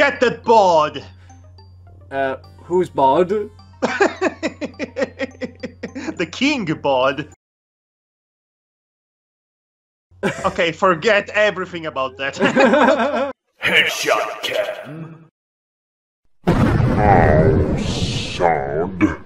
Get that bod! Who's bod? The king bod. Okay, forget everything about that. Headshot cam. Oh, sod.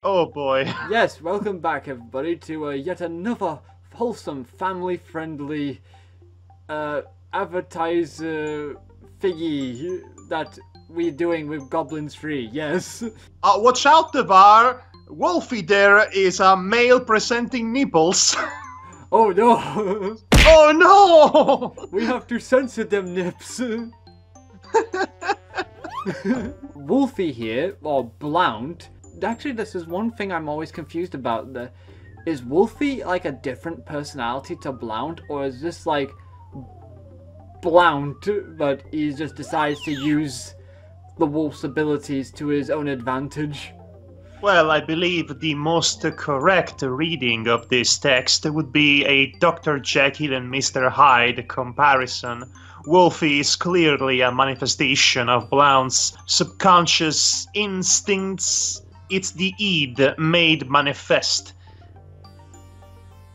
Oh boy. Yes, welcome back everybody to yet another wholesome, family-friendly advertiser thingy that we're doing with Goblins 3, yes. Watch out, Devar. Wolfie there is a male presenting nipples. Oh no! Oh no! We have to censor them nips. Wolfie here, or Blount. Actually, this is one thing I'm always confused about. Is Wolfie like a different personality to Blount, or is this like Blount, but he just decides to use the wolf's abilities to his own advantage? Well, I believe the most correct reading of this text would be a Dr. Jekyll and Mr. Hyde comparison. Wolfie is clearly a manifestation of Blount's subconscious instincts. It's the Id made manifest.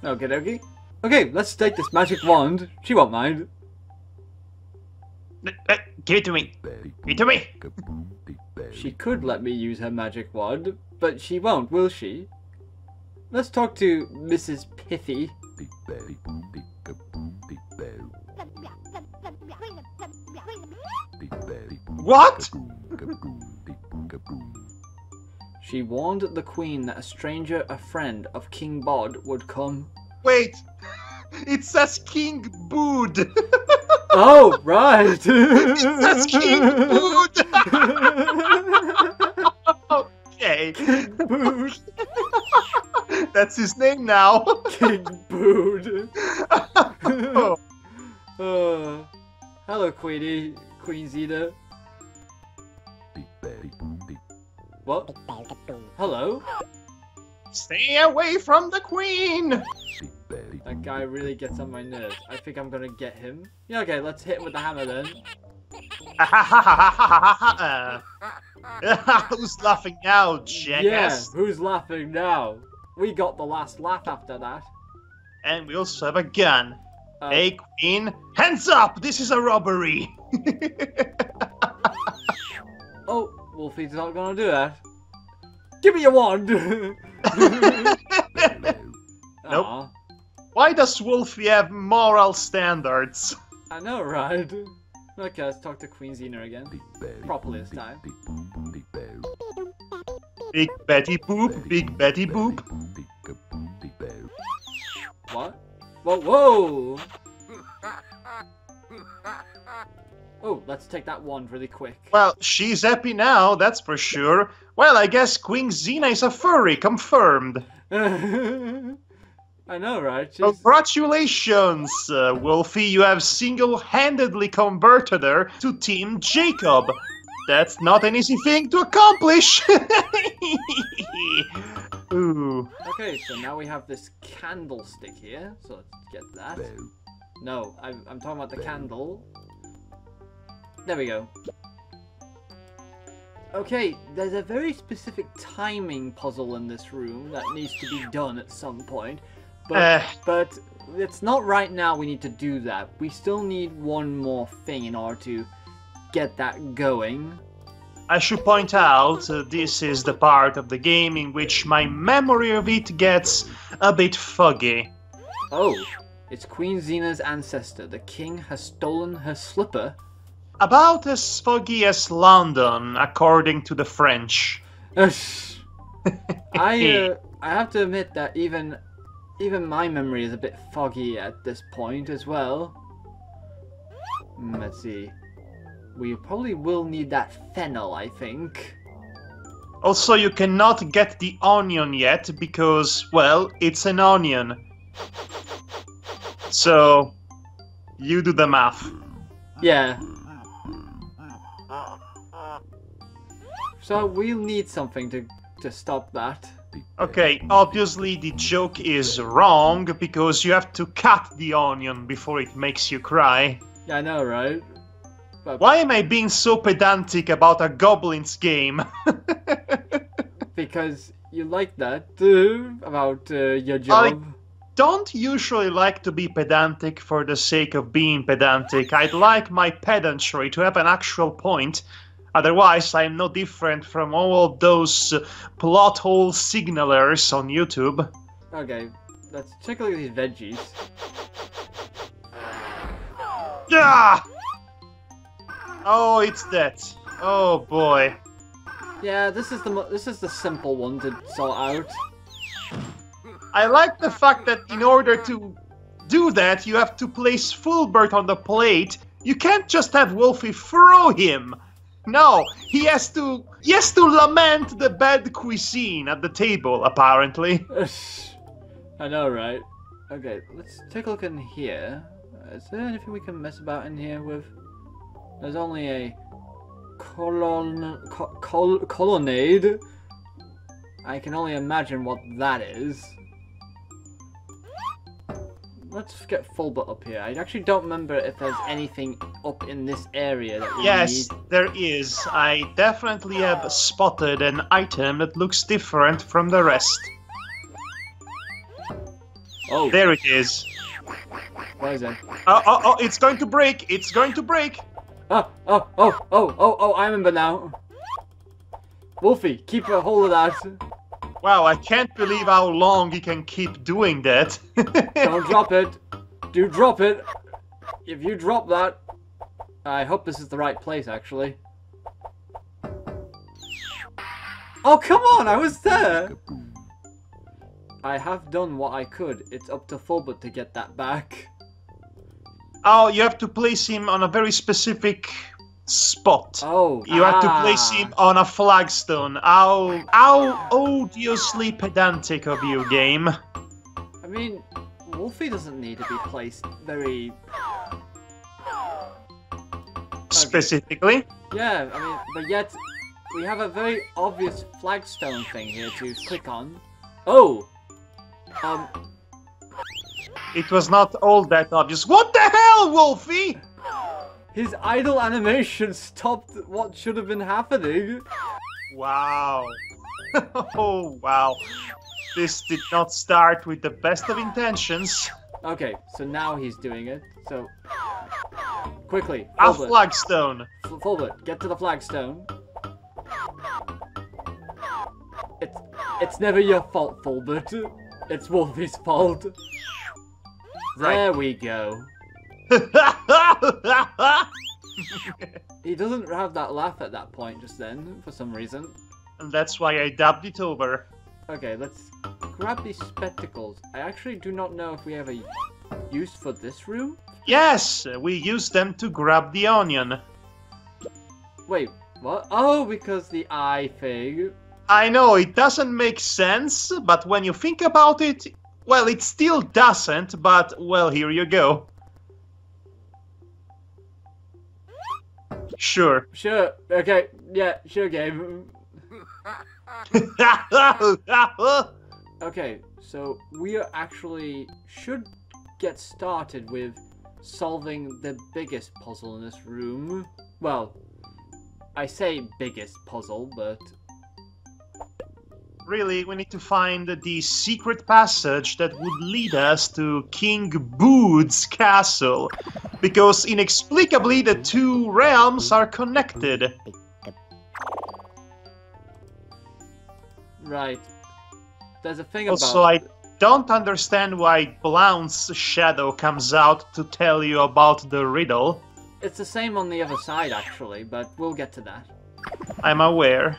Okay, dokie. Okay, let's take this magic wand. She won't mind. Give it to me. Give it to me. She could let me use her magic wand, but she won't, will she? Let's talk to Mrs. Pithy. What? She warned the queen that a stranger, a friend of King Bod, would come. Wait. It says King Bood. Oh, right. It says King Bood. Okay. King Bood. That's his name now. King Bood. Oh. Hello, Queenie. Queen Zeta. What? Hello? Stay away from the queen. That guy really gets on my nerves. I think I'm gonna get him. Yeah, okay, let's hit him with the hammer then. Who's laughing now, jackass? Yeah, who's laughing now? We got the last laugh after that. And we also have a gun. Hey, queen, hands up! This is a robbery. Oh, Wolfie's not gonna do that. Give me your wand! Nope. Why does Wolfie have moral standards? I know, right? Okay, let's talk to Queen Xena again. Properly this time. Big Betty Boop, Big Betty Boop. What? Whoa, whoa! Oh, let's take that wand really quick. Well, she's happy now, that's for sure. Well, I guess Queen Xena is a furry, confirmed. I know, right? She's... Congratulations, Wolfie, you have single-handedly converted her to Team Jacob. That's not an easy thing to accomplish. Ooh. Okay, so now we have this candlestick here, so let's get that. No, I'm talking about the candle. There we go. Okay, there's a very specific timing puzzle in this room that needs to be done at some point. But it's not right now we need to do that. We still need one more thing in order to get that going. I should point out, this is the part of the game in which my memory of it gets a bit foggy. Oh, it's Queen Xena's ancestor. The king has stolen her slipper. About as foggy as London, according to the French. I have to admit that even my memory is a bit foggy at this point as well. Let's see. We probably will need that fennel, I think. Also, you cannot get the onion yet because, well, it's an onion. So, you do the math. Yeah. So we'll need something to stop that. Okay, obviously the joke is wrong because you have to cut the onion before it makes you cry. Yeah, I know, right? But why am I being so pedantic about a Goblin's game? Because you like that too, about your job. I don't usually like to be pedantic for the sake of being pedantic. I'd like my pedantry to have an actual point. Otherwise, I'm no different from all of those plot hole signalers on YouTube. Okay, let's check a look at these veggies. Yeah! Oh, it's that. Oh boy. Yeah, this is the simple one to sort out. I like the fact that in order to do that, you have to place Fulbert on the plate. You can't just have Wolfie throw him. No, he has to lament the bad cuisine at the table, apparently. I know, right? Okay, let's take a look in here. Is there anything we can mess about in here with? There's only a colonnade. I can only imagine what that is. Let's get Fulbert up here. I actually don't remember if there's anything up in this area that we need. Yes, there is. I definitely have spotted an item that looks different from the rest. Oh. There it is. What is it? Oh, it's going to break! It's going to break! Oh, I remember now. Wolfie, keep a hold of that. Wow, I can't believe how long he can keep doing that. Don't drop it. Do drop it. If you drop that, I hope this is the right place, actually. Oh, come on, I was there. I have done what I could. It's up to Fulbert to get that back. Oh, you have to place him on a very specific spot. Oh, you have to place him on a flagstone. How odiously pedantic of you, game. I mean, Wolfie doesn't need to be placed very specifically. Yeah, I mean, but yet we have a very obvious flagstone thing here to click on. Oh, it was not all that obvious. What the hell, Wolfie? His idle animation stopped what should have been happening. Wow. Oh, wow. This did not start with the best of intentions. Okay, so now he's doing it. So, quickly, A Fulbert. flagstone. Fulbert, get to the flagstone. It's never your fault, Fulbert. It's Wolfie's fault. Right. There we go. He doesn't have that laugh at that point just then, for some reason. And that's why I dubbed it over. Okay, let's grab these spectacles. I actually do not know if we have a use for this room. Yes, we used them to grab the onion. Wait, what? Oh, because the eye thing. I know, it doesn't make sense, but when you think about it, well, it still doesn't, but, well, here you go. Sure. Sure, okay, yeah, sure, game. Okay, so we are actually should get started with solving the biggest puzzle in this room. Well, I say biggest puzzle, but really, we need to find the secret passage that would lead us to King Bood's castle, because inexplicably the two realms are connected. right. There's a thing Also, about... I don't understand why Blount's shadow comes out to tell you about the riddle. It's the same on the other side, actually, but we'll get to that. I'm aware.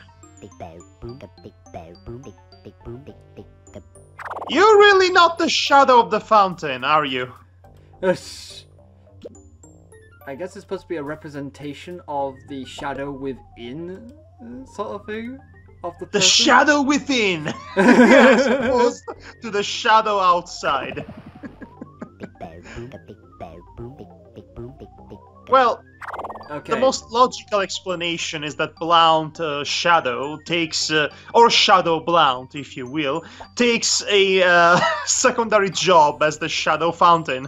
You're really not the shadow of the fountain, are you? I guess it's supposed to be a representation of the shadow within, sort of thing, of the person. The shadow within! As opposed to the shadow outside. Well, okay. The most logical explanation is that Blount Shadow takes, or Shadow Blount, if you will, takes a secondary job as the Shadow Fountain.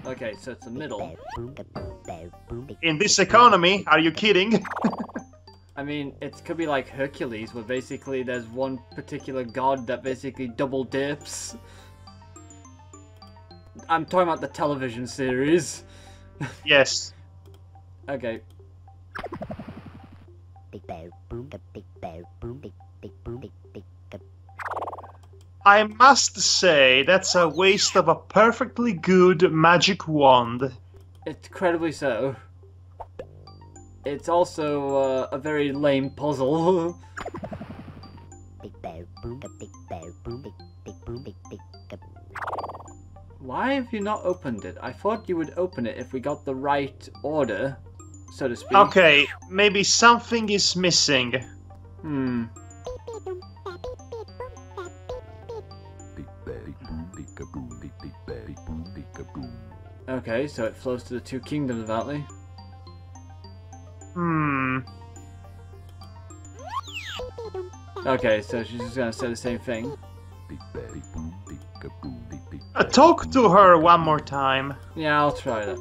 Okay, so it's the middle. In this economy, are you kidding? I mean, it could be like Hercules, where basically there's one particular god that basically double dips. I'm talking about the television series. Yes. Okay. I must say, that's a waste of a perfectly good magic wand. Incredibly so. It's also a very lame puzzle. Why have you not opened it? I thought you would open it if we got the right order, so to speak. Okay, maybe something is missing. Okay, so it flows to the two kingdoms, apparently. Okay, so she's just gonna say the same thing. Talk to her one more time. Yeah, I'll try that.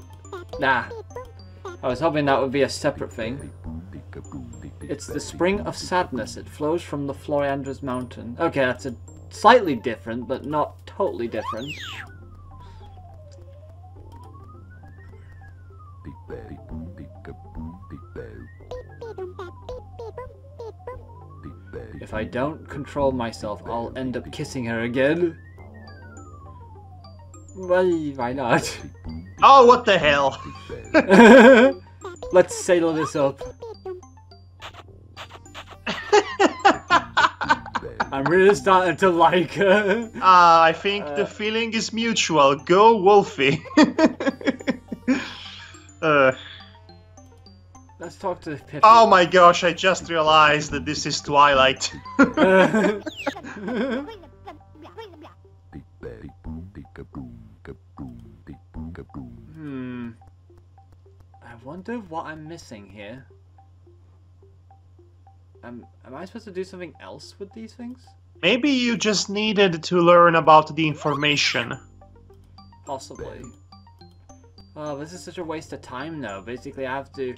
Nah. I was hoping that would be a separate thing. It's the Spring of Sadness. It flows from the Floriandra's mountain. Okay, that's a slightly different, but not totally different. If I don't control myself, I'll end up kissing her again. Well, why not? Oh, what the hell? Let's sail this up. I'm really starting to like her. I think the feeling is mutual. Go, Wolfie. Let's talk to Pippin. Oh my gosh, I just realized that this is Twilight. I wonder what I'm missing here. Am I supposed to do something else with these things? Maybe you just needed to learn about the information. Possibly. Oh, this is such a waste of time though. Basically, I have to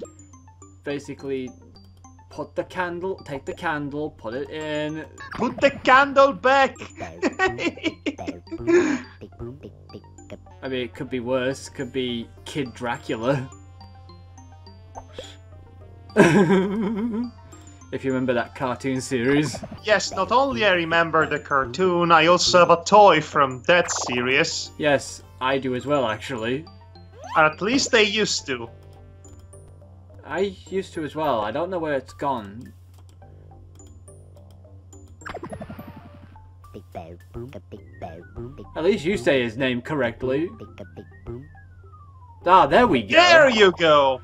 put the candle, take the candle, put it in. Put the candle back! I mean, it could be worse. Could be Kid Dracula. If you remember that cartoon series. Yes, not only I remember the cartoon, I also have a toy from that series. Yes, I do as well, actually. Or at least they used to. I used to as well. I don't know where it's gone. At least you say his name correctly. Ah, there we go. There you go!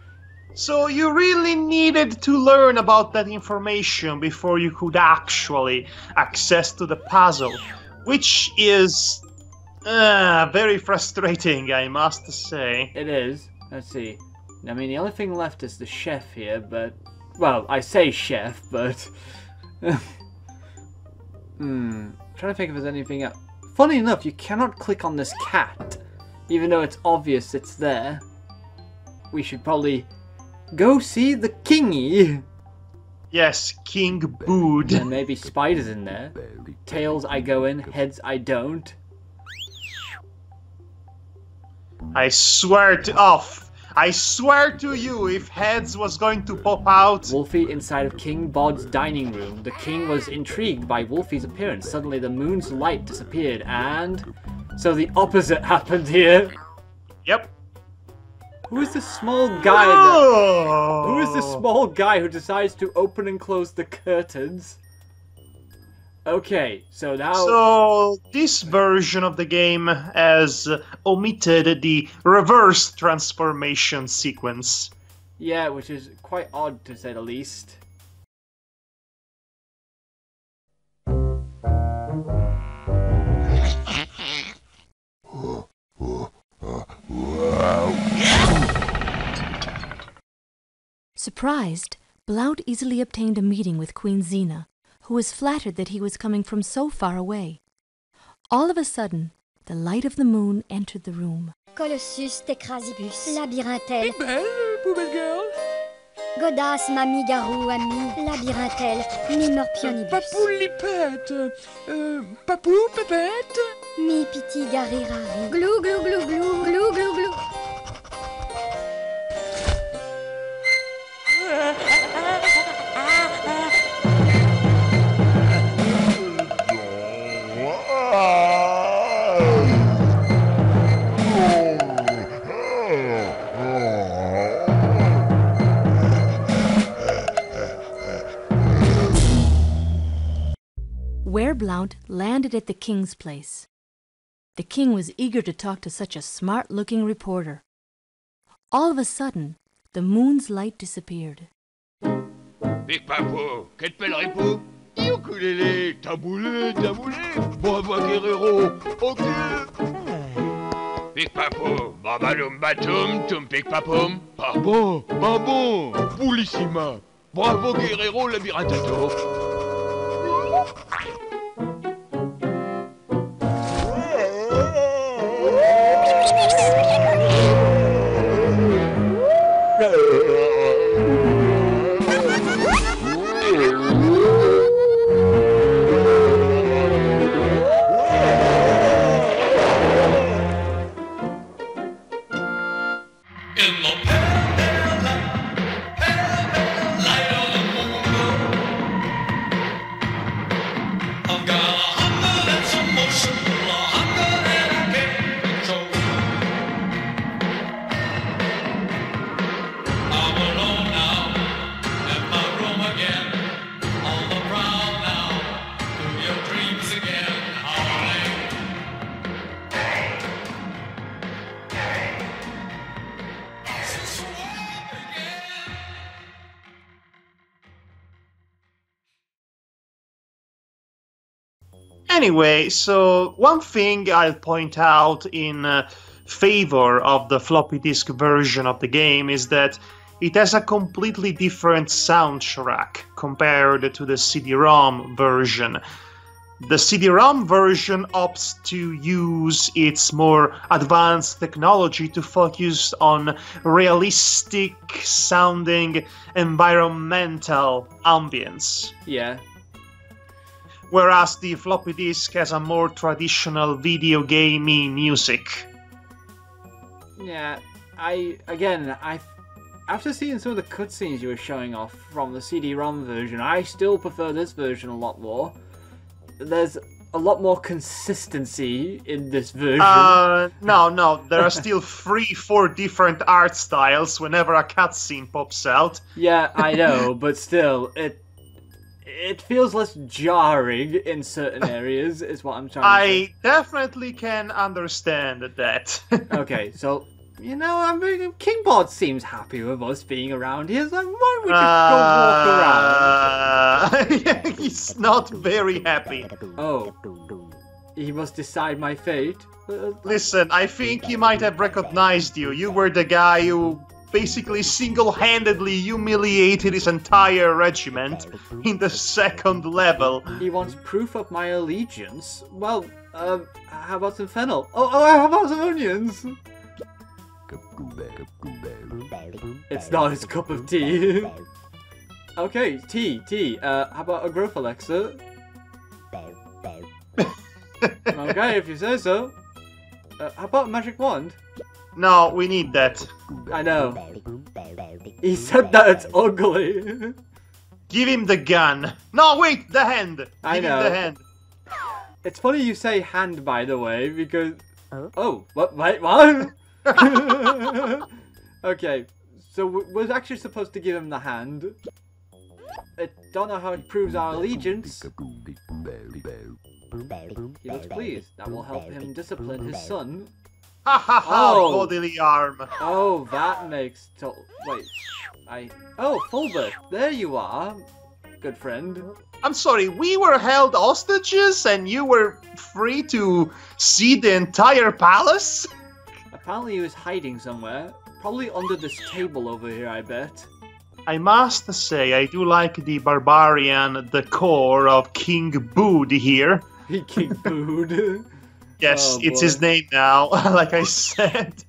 So you really needed to learn about that information before you could actually access to the puzzle, which is very frustrating, I must say. It is. Let's see. I mean, the only thing left is the chef here, but... Well, I say chef, but... Trying to think if there's anything else. Funny enough, you cannot click on this cat, even though it's obvious it's there. We should probably go see the kingy. Yes, King Bood. And maybe spiders in there. Tails I go in, heads I don't. I swear to off. I swear to you, if heads was going to pop out... Wolfie inside of King Bod's dining room. The king was intrigued by Wolfie's appearance. Suddenly the moon's light disappeared and... So the opposite happened here. Yep. Who is the small guy that... Who is the small guy who decides to open and close the curtains? Okay, so now... So, this version of the game has omitted the reverse transformation sequence. Yeah, which is quite odd to say the least. Surprised, Blount easily obtained a meeting with Queen Xena, who was flattered that he was coming from so far away. All of a sudden, the light of the moon entered the room. Colossus Tecrasibus, Labyrinthelle. Belle, poubelle girl. Godas, Mamie Garou, Ami, Labyrinthelle, Mi Morpionibus. Papoulipette, Papou, Pépette. Mi Piti Garirari. Glou, glou, glou, glou, glou, glou, glou. Blount landed at the king's place. The king was eager to talk to such a smart-looking reporter. All of a sudden, the moon's light disappeared. Big Papo, que te pèlerais-vous? Ukulélé, taboulé, bravo guerrero, ok. Big Papo, babaloum batoum, tum Big Papum. Barbon, poulissima, bravo guerrero, labyrinthato. Anyway, so one thing I'll point out in favor of the floppy disk version of the game is that it has a completely different soundtrack compared to the CD-ROM version. The CD-ROM version opts to use its more advanced technology to focus on realistic sounding environmental ambience. Yeah. Whereas the floppy disk has a more traditional video gamey music. Yeah, after seeing some of the cutscenes you were showing off from the CD-ROM version, I still prefer this version a lot more. There's a lot more consistency in this version. No, there are still 3-4 different art styles whenever a cutscene pops out. Yeah, I know, but still, it feels less jarring in certain areas, is what I'm trying to say. I definitely can understand that. Okay, so, you know, I mean, Kingbot seems happy with us being around here, so why don't we just go walk around? He's not very happy. Oh, he must decide my fate. Listen, I think he might have recognized you. You were the guy who basically single-handedly humiliated his entire regiment in the second level. He wants proof of my allegiance? Well, how about some fennel? Oh, how about some onions? It's not his cup of tea. Okay, tea. How about a growth elixir? Okay, if you say so. How about a magic wand? No, we need that. I know. He said that it's ugly. Give him the gun. No, wait, the hand. Give I know. him the hand. It's funny you say hand, by the way, because... Oh, what? Wait, what? Okay, so we're actually supposed to give him the hand. I don't know how it proves our allegiance. He looks pleased. That will help him discipline his son. Ha ha ha! Oh. Bodily arm. Oh, that makes wait. Oh, Fulbert, there you are. Good friend. I'm sorry, we were held hostages and you were free to see the entire palace? Apparently he was hiding somewhere. Probably under this table over here, I bet. I must say, I do like the barbarian decor of King Bood here. King Bood. Yes, Oh, it's boy. his name now, like I said.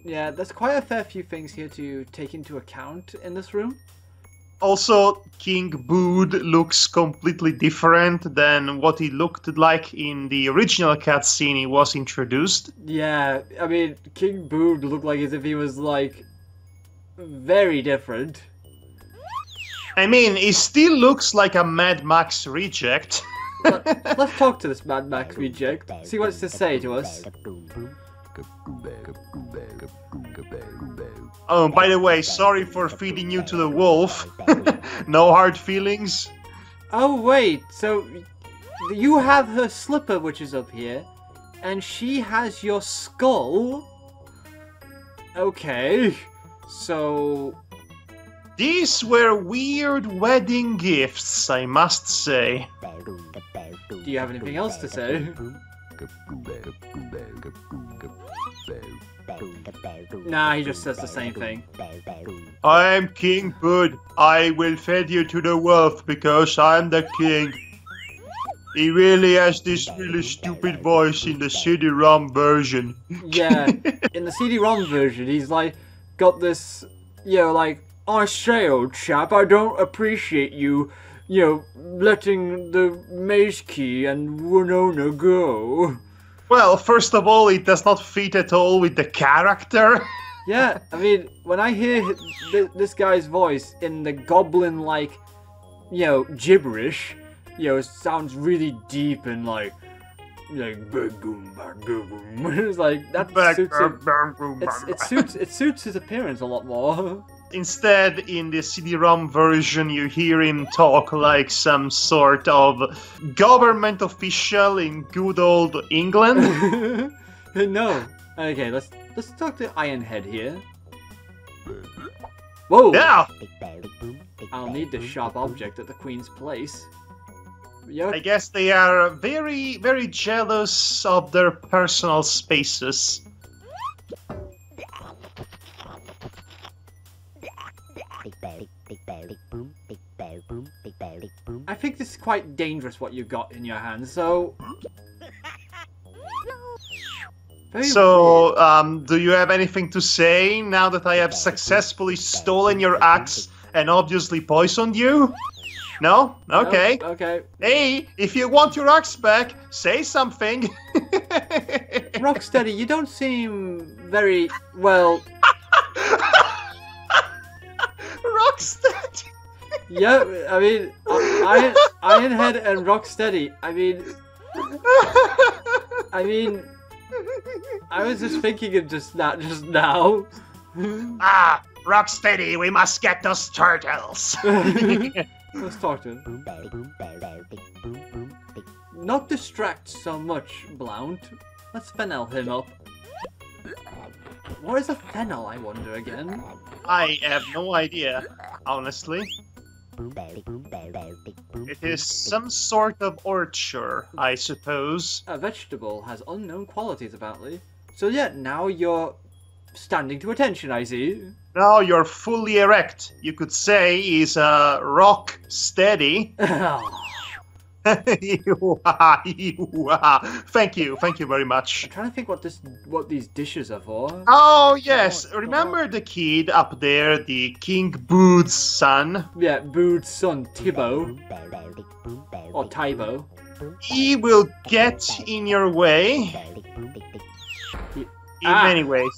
Yeah, there's quite a fair few things here to take into account in this room. Also, King Bood looks completely different than what he looked like in the original cutscene he was introduced. Yeah, I mean, King Bood looked like as if he was, like, very different. I mean, he still looks like a Mad Max reject. Let's talk to this Mad Max reject, see what it's to say to us. Oh, by the way, sorry for feeding you to the wolf. No hard feelings. Oh, wait, so you have her slipper, which is up here, and she has your skull? Okay, so... These were weird wedding gifts, I must say. Do you have anything else to say? Nah, he just says the same thing. I'm King Bud. I will feed you to the wolf because I'm the king. He really has this really stupid voice in the CD-ROM version. Yeah, in the CD-ROM version, he's like, got this, you know, like, I say, old chap, I don't appreciate you, you know, letting the maze key and Winona go. Well, first of all, it does not fit at all with the character. Yeah, I mean, when I hear this guy's voice in the goblin-like, you know, gibberish, you know, it sounds really deep and like bagoom, bagoom. It's like that suits it suits his appearance a lot more. Instead, in the CD-ROM version, you hear him talk like some sort of government official in good old England. No. Okay, let's talk to Ironhead here. Whoa! Yeah! I'll need this sharp object at the Queen's place. Yep. I guess they are very, very jealous of their personal spaces. I think this is quite dangerous what you got in your hands, so... Do you have anything to say now that I have successfully stolen your axe and obviously poisoned you? No? Okay. No? Okay. Hey, if you want your axe back, say something. Rocksteady, you don't seem very, well... Rocksteady? Yeah, I mean, Ironhead and Rocksteady, I mean, I was just thinking of just now. Ah, Rocksteady, we must get those turtles. Let's talk to him. Not distract so much, Blount. Let's fennel him up. What is a fennel, I wonder again? I have no idea, honestly. It is some sort of orchard, I suppose. A vegetable has unknown qualities, apparently. So yeah, now you're standing to attention, I see. Now you're fully erect. You could say he's rock steady. Thank you very much. I'm trying to think what these dishes are for. Oh yes, remember the kid up there, the King Bood's son? Yeah, Bood's son, Thibaut. Or Tybo. He will get in your way. in many ways.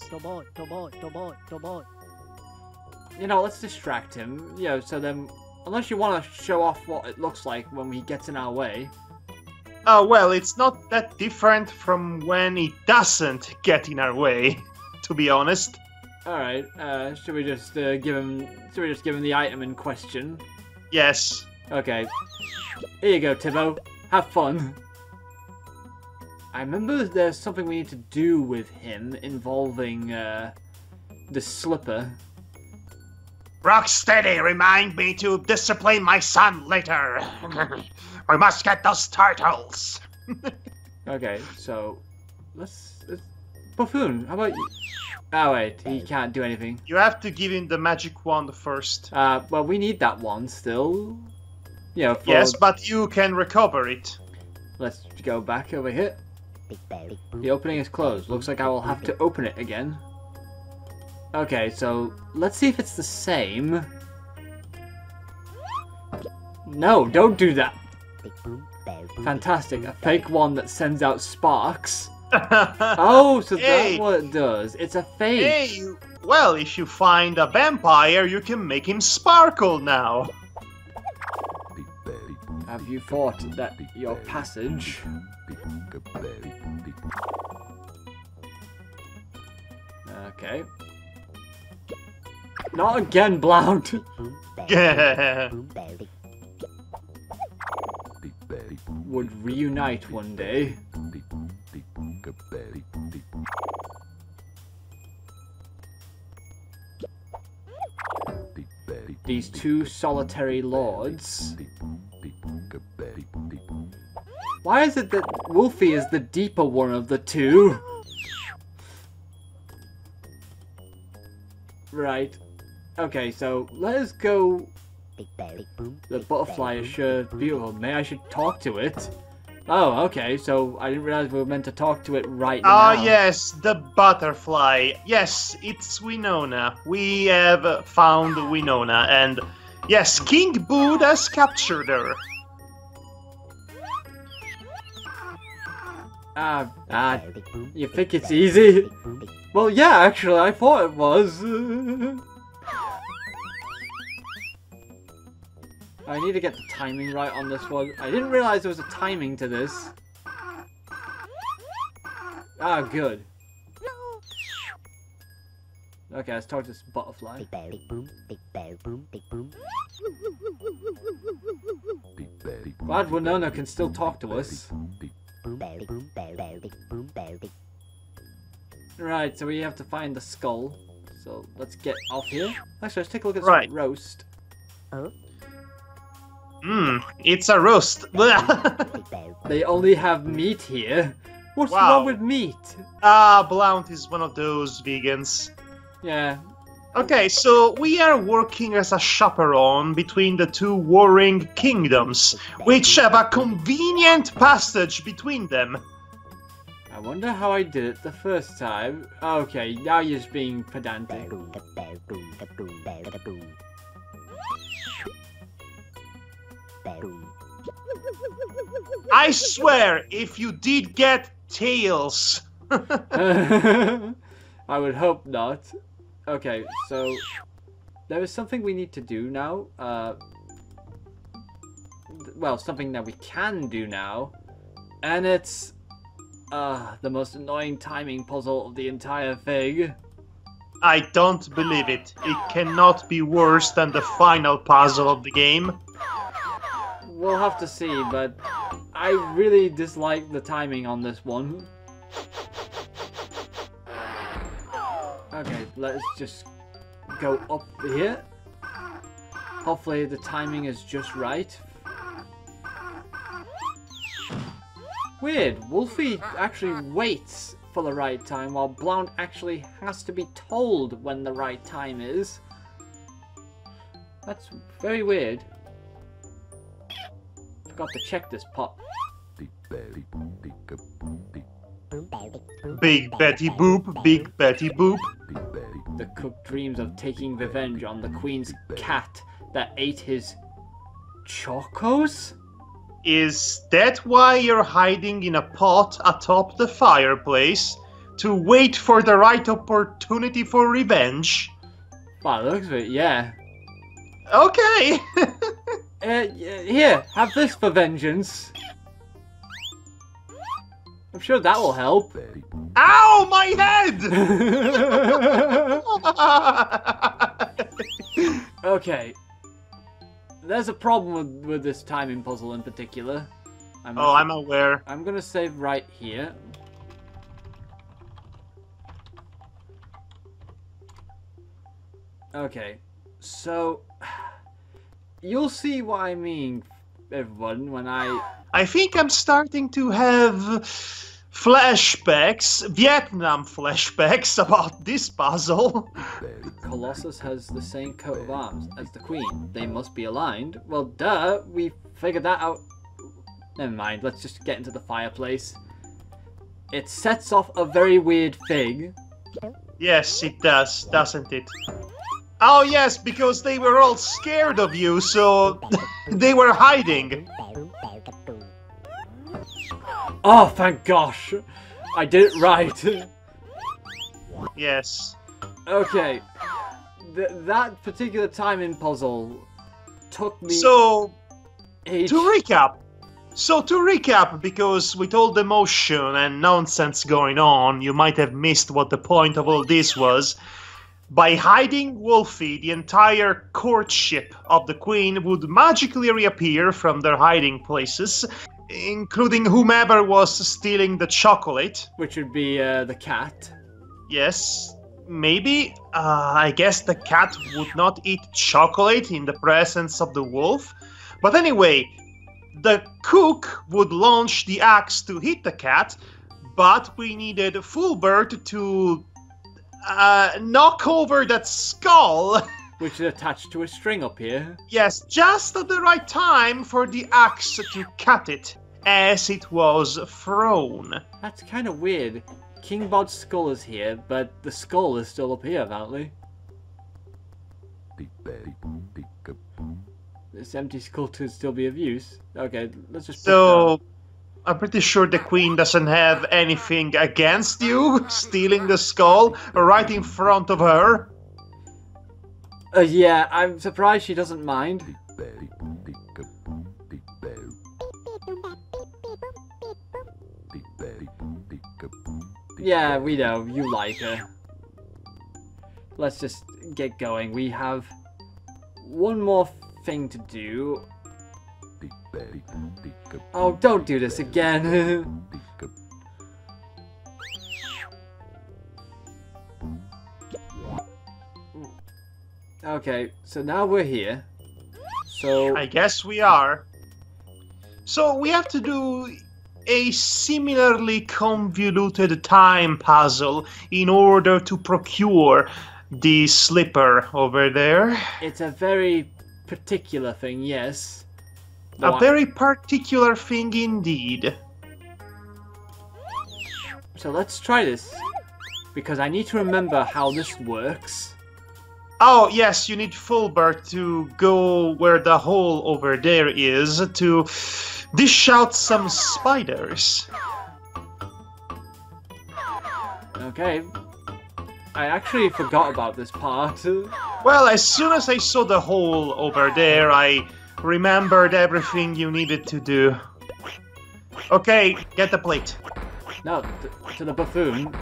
You know, let's distract him. You know, so then, unless you want to show off what it looks like when he gets in our way. Oh, well, it's not that different from when he doesn't get in our way, to be honest. Alright, should we just give him the item in question? Yes. Okay. Here you go, Tibbo. Have fun. I remember there's something we need to do with him involving, the slipper. Rocksteady, remind me to discipline my son later. We must get those turtles. Okay, so let's Buffoon, how about you? Oh wait, he can't do anything. You have to give him the magic wand first. Well, we need that one still. You know, Yes, but you can recover it. Let's go back over here. The opening is closed. Looks like I will have to open it again. Okay, so let's see if it's the same. No, don't do that. Fantastic, a fake one that sends out sparks. Oh, so that's what it does. It's a fake. Hey, well, if you find a vampire, you can make him sparkle now. Have you thought that your passage? Okay. Not again, Blount! Would reunite one day. These two solitary lords. Why is it that Wolfie is the deeper one of the two? Right. Okay, so let us go. The butterfly is sure beautiful. May I should talk to it? Oh, okay, so I didn't realize we were meant to talk to it right now. Ah, yes, the butterfly. Yes, it's Winona. We have found Winona, and yes, King Bood has captured her. You think it's easy? Well, yeah, actually, I thought it was. I need to get the timing right on this one. I didn't realize there was a timing to this. Ah, good. Okay, let's talk to this butterfly. Glad Winona can still talk to us. Right, so we have to find the skull. So let's get off here. Actually, let's take a look at some roast. It's a roast. They only have meat here. What's wrong with meat? Blount is one of those vegans. Yeah. Okay, so we are working as a chaperone between the two warring kingdoms, which have a convenient passage between them. I wonder how I did it the first time. Okay, now you're just being pedantic. I swear, if you did get tails. I would hope not. Okay, so there is something we need to do now. Well, something that we can do now, and it's the most annoying timing puzzle of the entire thing. I don't believe it. It cannot be worse than the final puzzle of the game. We'll have to see, but I really dislike the timing on this one. Okay, let's just go up here. Hopefully the timing is just right. Weird, Wolfie actually waits for the right time, while Blount actually has to be told when the right time is. That's very weird. Forgot to check this pot. Big Betty Boop, Big Betty Boop. The cook dreams of taking revenge on the Queen's cat that ate his chocos? Is that why you're hiding in a pot atop the fireplace? To wait for the right opportunity for revenge? By the looks of it, yeah. Okay. Here, have this for vengeance. I'm sure that will help. Ow, my head! Okay. There's a problem with this timing puzzle in particular. I'm aware. I'm gonna save right here. Okay, so you'll see what I mean, everyone, when I think I'm starting to have flashbacks, Vietnam flashbacks about this puzzle. Colossus has the same coat of arms as the Queen. They must be aligned. Well, duh, we figured that out. Never mind, let's just get into the fireplace. It sets off a very weird thing. Yes, it does, doesn't it? Oh yes, because they were all scared of you, so they were hiding. Oh, thank gosh! I did it right. Yes. Okay. That particular timing puzzle took me... So, age. to recap, because with all the motion and nonsense going on, you might have missed what the point of all this was. By hiding Wolfie, the entire courtship of the Queen would magically reappear from their hiding places, including whomever was stealing the chocolate. Which would be the cat. Yes, maybe. I guess the cat would not eat chocolate in the presence of the wolf. But anyway, the cook would launch the axe to hit the cat, but we needed Fulbert to knock over that skull. Which is attached to a string up here. Yes, just at the right time for the axe to cut it, as it was thrown. That's kind of weird. King Bod's skull is here, but the skull is still up here, apparently. This empty skull could still be of use. Okay, let's just... So, I'm pretty sure the Queen doesn't have anything against you stealing the skull right in front of her. Yeah, I'm surprised she doesn't mind. Yeah, we know, you like her. Let's just get going. We have one more thing to do. Oh, don't do this again. Okay, so now we're here. So I guess we are. So we have to do a similarly convoluted time puzzle in order to procure the slipper over there. it's a very particular thing, yes. A very particular thing indeed. So let's try this, because I need to remember how this works. Oh, yes, you need Fulbert to go where the hole over there is to dish out some spiders. Okay. I actually forgot about this part. Well, as soon as I saw the hole over there, I remembered everything you needed to do. Okay, get the plate. No, to the buffoon.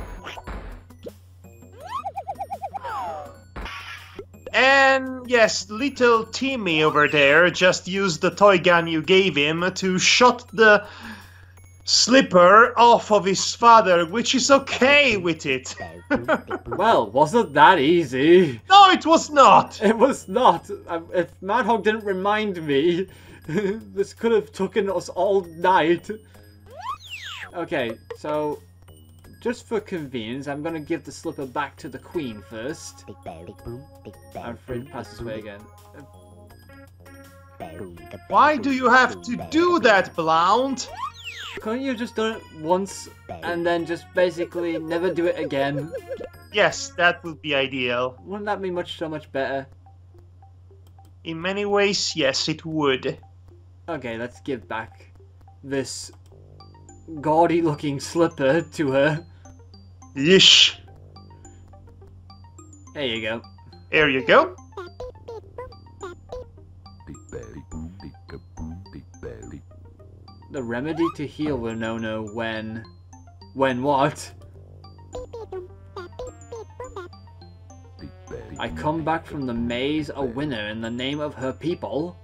And yes, little Timmy over there just used the toy gun you gave him to shut the slipper off of his father, which is okay with it. Well, wasn't that easy? No, it was not. It was not. If Madhog didn't remind me, this could have taken us all night. Okay, so just for convenience, I'm gonna give the slipper back to the Queen first. I'm afraid to pass this way again. Why do you have to do that, Blount? Couldn't you just done it once and then just basically never do it again? Yes, that would be ideal. Wouldn't that be so much better? In many ways, yes, it would. Okay, let's give back this gaudy looking slipper to her. Yeesh. There you go. There you go. The remedy to heal Winona when... When what? I come back from the maze a winner in the name of her people.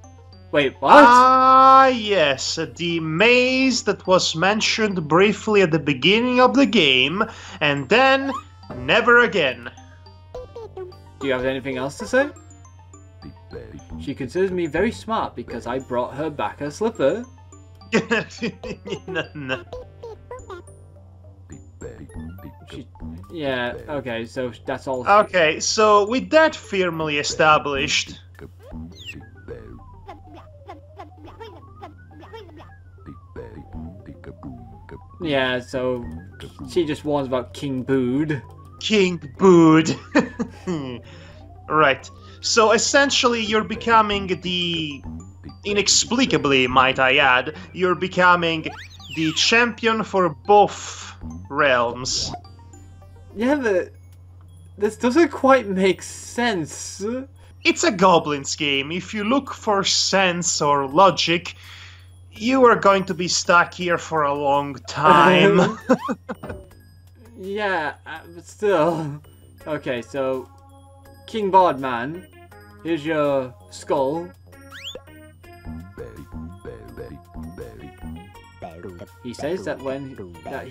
Wait, what? Ah, yes, the maze that was mentioned briefly at the beginning of the game, and then never again. Do you have anything else to say? She considers me very smart because I brought her back a slipper. No. Yeah, okay, so that's all. Okay, so with that firmly established, Yeah, so she just warns about King Bood. King Bood. Right. So essentially, you're becoming the... Inexplicably, might I add, you're becoming the champion for both realms. Yeah, but this doesn't quite make sense. It's a Goblin's game. If you look for sense or logic, you are going to be stuck here for a long time. Yeah, but still. Okay, so King Bodman, here's your skull. He says that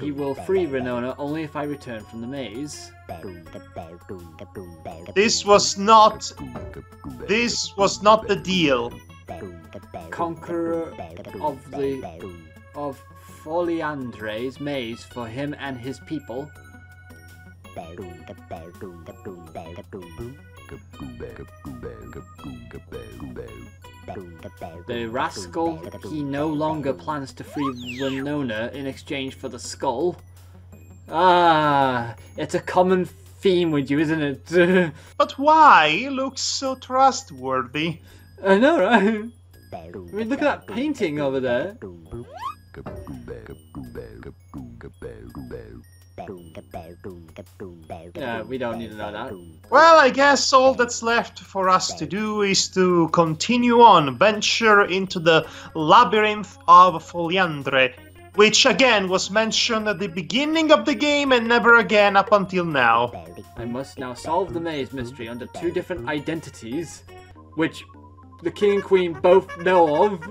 he will free Winona only if I return from the maze. This was not the deal. Conqueror of Foliandre's maze for him and his people. The rascal, he no longer plans to free Winona in exchange for the skull. Ah, it's a common theme with you, isn't it? But why? He looks so trustworthy. I know, right? I mean, look at that painting over there. Yeah, we don't need to know that. Well, I guess all that's left for us to do is to continue on, venture into the Labyrinth of Foliandre, which again was mentioned at the beginning of the game and never again up until now. I must now solve the maze mystery under two different identities, which the king and queen both know of,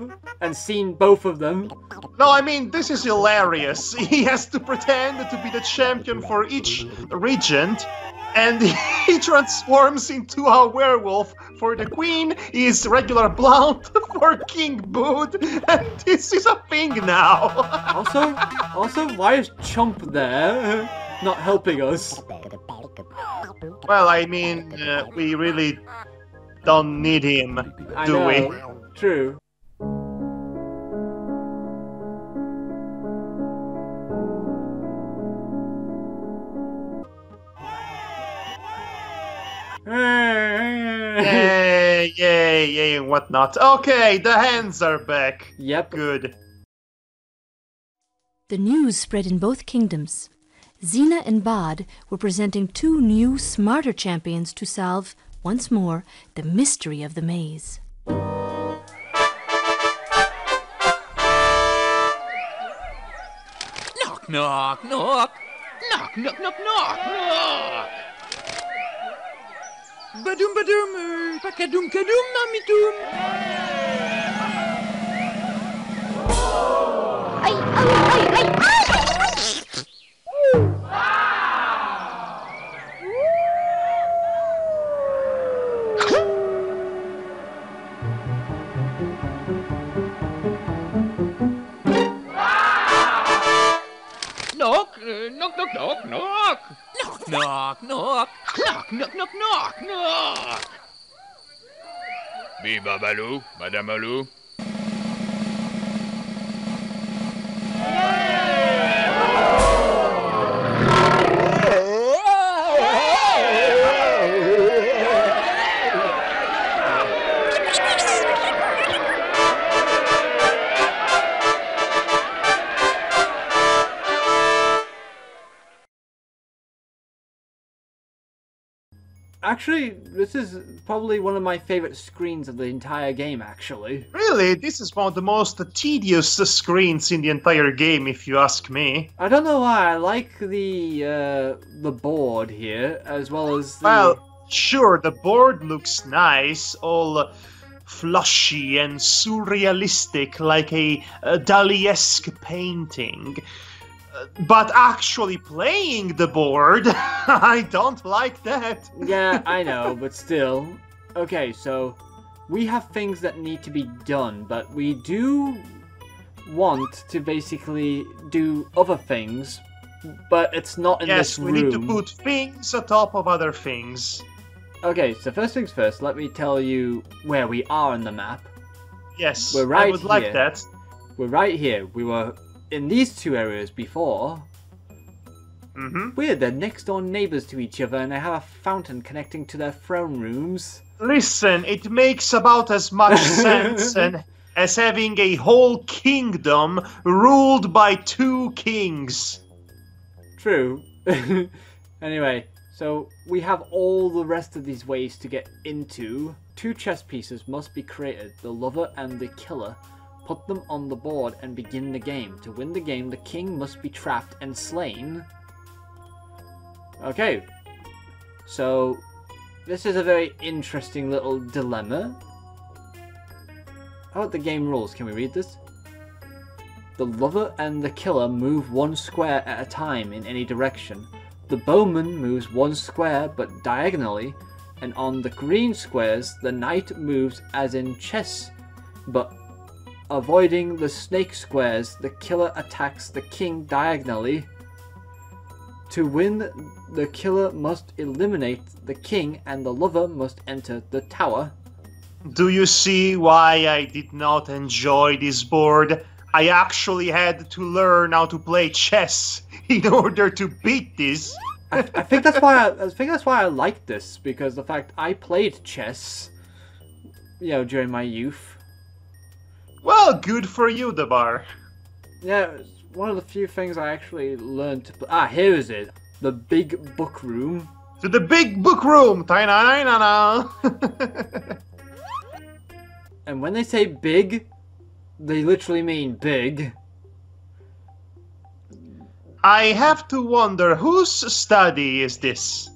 and seen both of them. No, I mean, this is hilarious. He has to pretend to be the champion for each regent, and he transforms into a werewolf for the queen, is regular Blount for King Bood, and this is a thing now. Also, why is Chump there, not helping us? Well, I mean, we really don't need him, do we? True. Yay, and whatnot. Okay, the hands are back. Yep. Good. The news spread in both kingdoms. Xena and Bod were presenting two new, smarter champions to solve, once more, the mystery of the maze. Knock, knock, knock. Knock, knock, knock, knock, knock. Badoum badoum, pakadoum kadoum, mamitoum. Ay, ay, ay, ay, ay! Knock, knock, knock, knock, knock. Knock, knock, knock. Knock, knock, knock, knock, knock. Viva Balou, Madame Alou. Actually, this is probably one of my favorite screens of the entire game, actually. Really? This is one of the most tedious screens in the entire game, if you ask me. I don't know why. I like the board here, as well as the... Well, sure, the board looks nice, all flushy and surrealistic, like a Dali-esque painting. But actually playing the board, I don't like that. Yeah, I know, but still. Okay, so we have things that need to be done, but we do want to basically do other things, but it's not in this room. Yes, we need to put things on top of other things. Okay, so first things first, let me tell you where we are on the map. Yes, We're right I would like here. that. We're right here. We were in these two areas before. Weird, they're next door neighbours to each other and they have a fountain connecting to their throne rooms. Listen, it makes about as much sense as having a whole kingdom ruled by 2 kings. True. Anyway, so we have all the rest of these ways to get into. 2 chess pieces must be created, the lover and the killer. Put them on the board and begin the game. To win the game, the king must be trapped and slain. Okay, so this is a very interesting little dilemma. How about the game rules? Can we read this? The lover and the killer move 1 square at a time in any direction. The bowman moves 1 square but diagonally, and on the green squares the knight moves as in chess, but avoiding the snake squares. The killer attacks the king diagonally. To win, the killer must eliminate the king and the lover must enter the tower. Do you see why I did not enjoy this board? I actually had to learn how to play chess in order to beat this. I think that's why I like this, because the fact I played chess, you know, during my youth. Well, good for you, Debar. Yeah, it's one of the few things I actually learned to play. Ah, here is it. The big book room. To the big book room! Ta-na-na-na-na. And when they say big, they literally mean big. I have to wonder, whose study is this?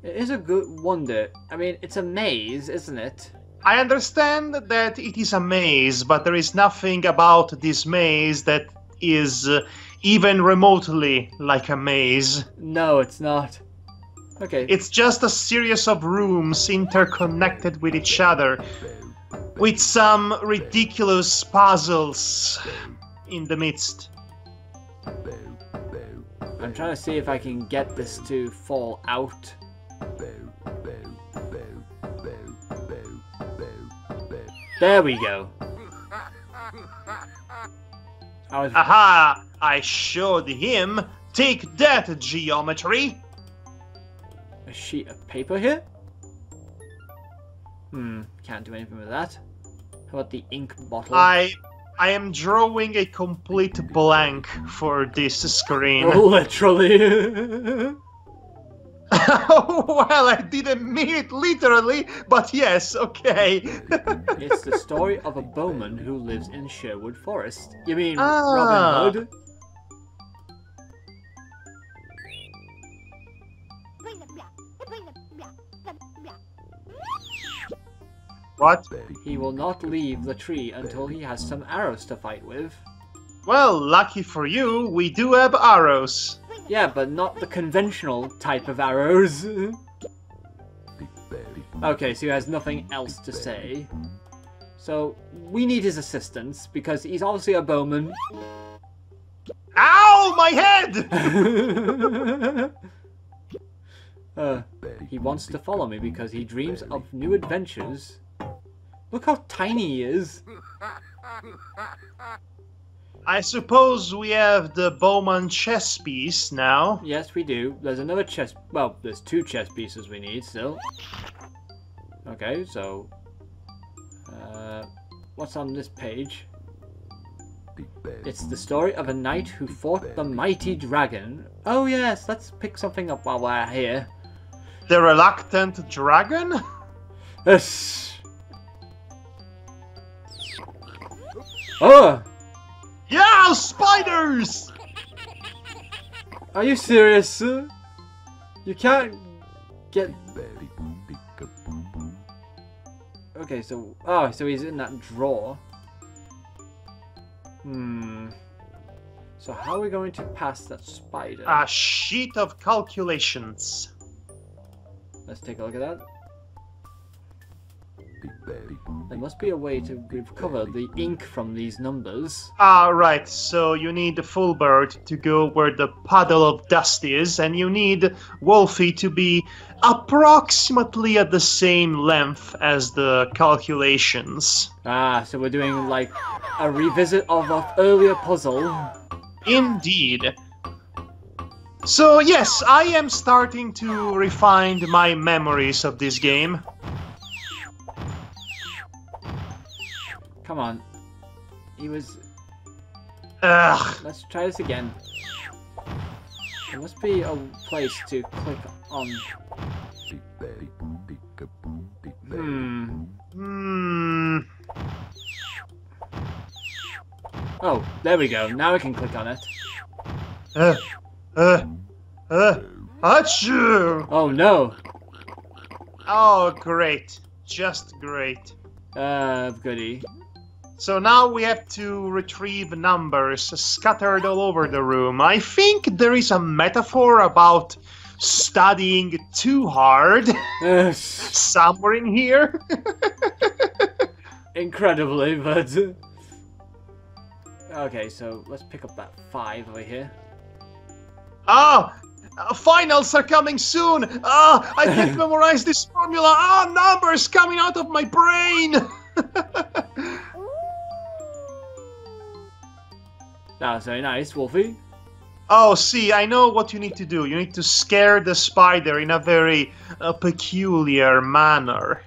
It is a good wonder. I mean, it's a maze, isn't it? I understand that it is a maze, but there is nothing about this maze that is even remotely like a maze. No, it's not. Okay. It's just a series of rooms interconnected with each other, with some ridiculous puzzles in the midst. I'm trying to see if I can get this to fall out. There we go. Aha! I showed him. Take that, geometry. A sheet of paper here? Can't do anything with that. How about the ink bottle? I am drawing a complete blank for this screen. Literally. Well, I didn't mean it literally, but yes, okay. It's the story of a bowman who lives in Sherwood Forest. You mean Robin Hood? What? He will not leave the tree until he has some arrows to fight with. Well, lucky for you, we do have arrows. Yeah, but not the conventional type of arrows. Okay, so he has nothing else to say. So, we need his assistance, because he's obviously a bowman. Ow! My head! He wants to follow me because he dreams of new adventures. Look how tiny he is. I suppose we have the bowman chess piece now. Yes, we do. There's another chess... Well, there's 2 chess pieces we need still. Okay, so... what's on this page? It's the story of a knight who fought the mighty dragon. Oh yes, let's pick something up while we're here. The reluctant dragon? Oh! Yeah, spiders! Are you serious? You can't get... Okay, so... Oh, so he's in that drawer. So how are we going to pass that spider? A sheet of calculations. Let's take a look at that. There must be a way to recover the ink from these numbers. Right, so you need the full bird to go where the puddle of dust is, and you need Wolfie to be approximately at the same length as the calculations. So we're doing like a revisit of an earlier puzzle. Indeed. So yes, I am starting to refine my memories of this game. Come on. He was... Ugh. Let's try this again. There must be a place to click on. Oh, there we go. Now we can click on it. Achoo! Oh no! Oh, great. Just great. Goody. So now we have to retrieve numbers scattered all over the room. I think there is a metaphor about studying too hard somewhere in here. Incredibly, but... Okay, so let's pick up that 5 over here. Oh! Finals are coming soon! I can't memorize this formula! Numbers coming out of my brain! That was very nice, Wolfie. Oh, see, I know what you need to do. You need to scare the spider in a very peculiar manner.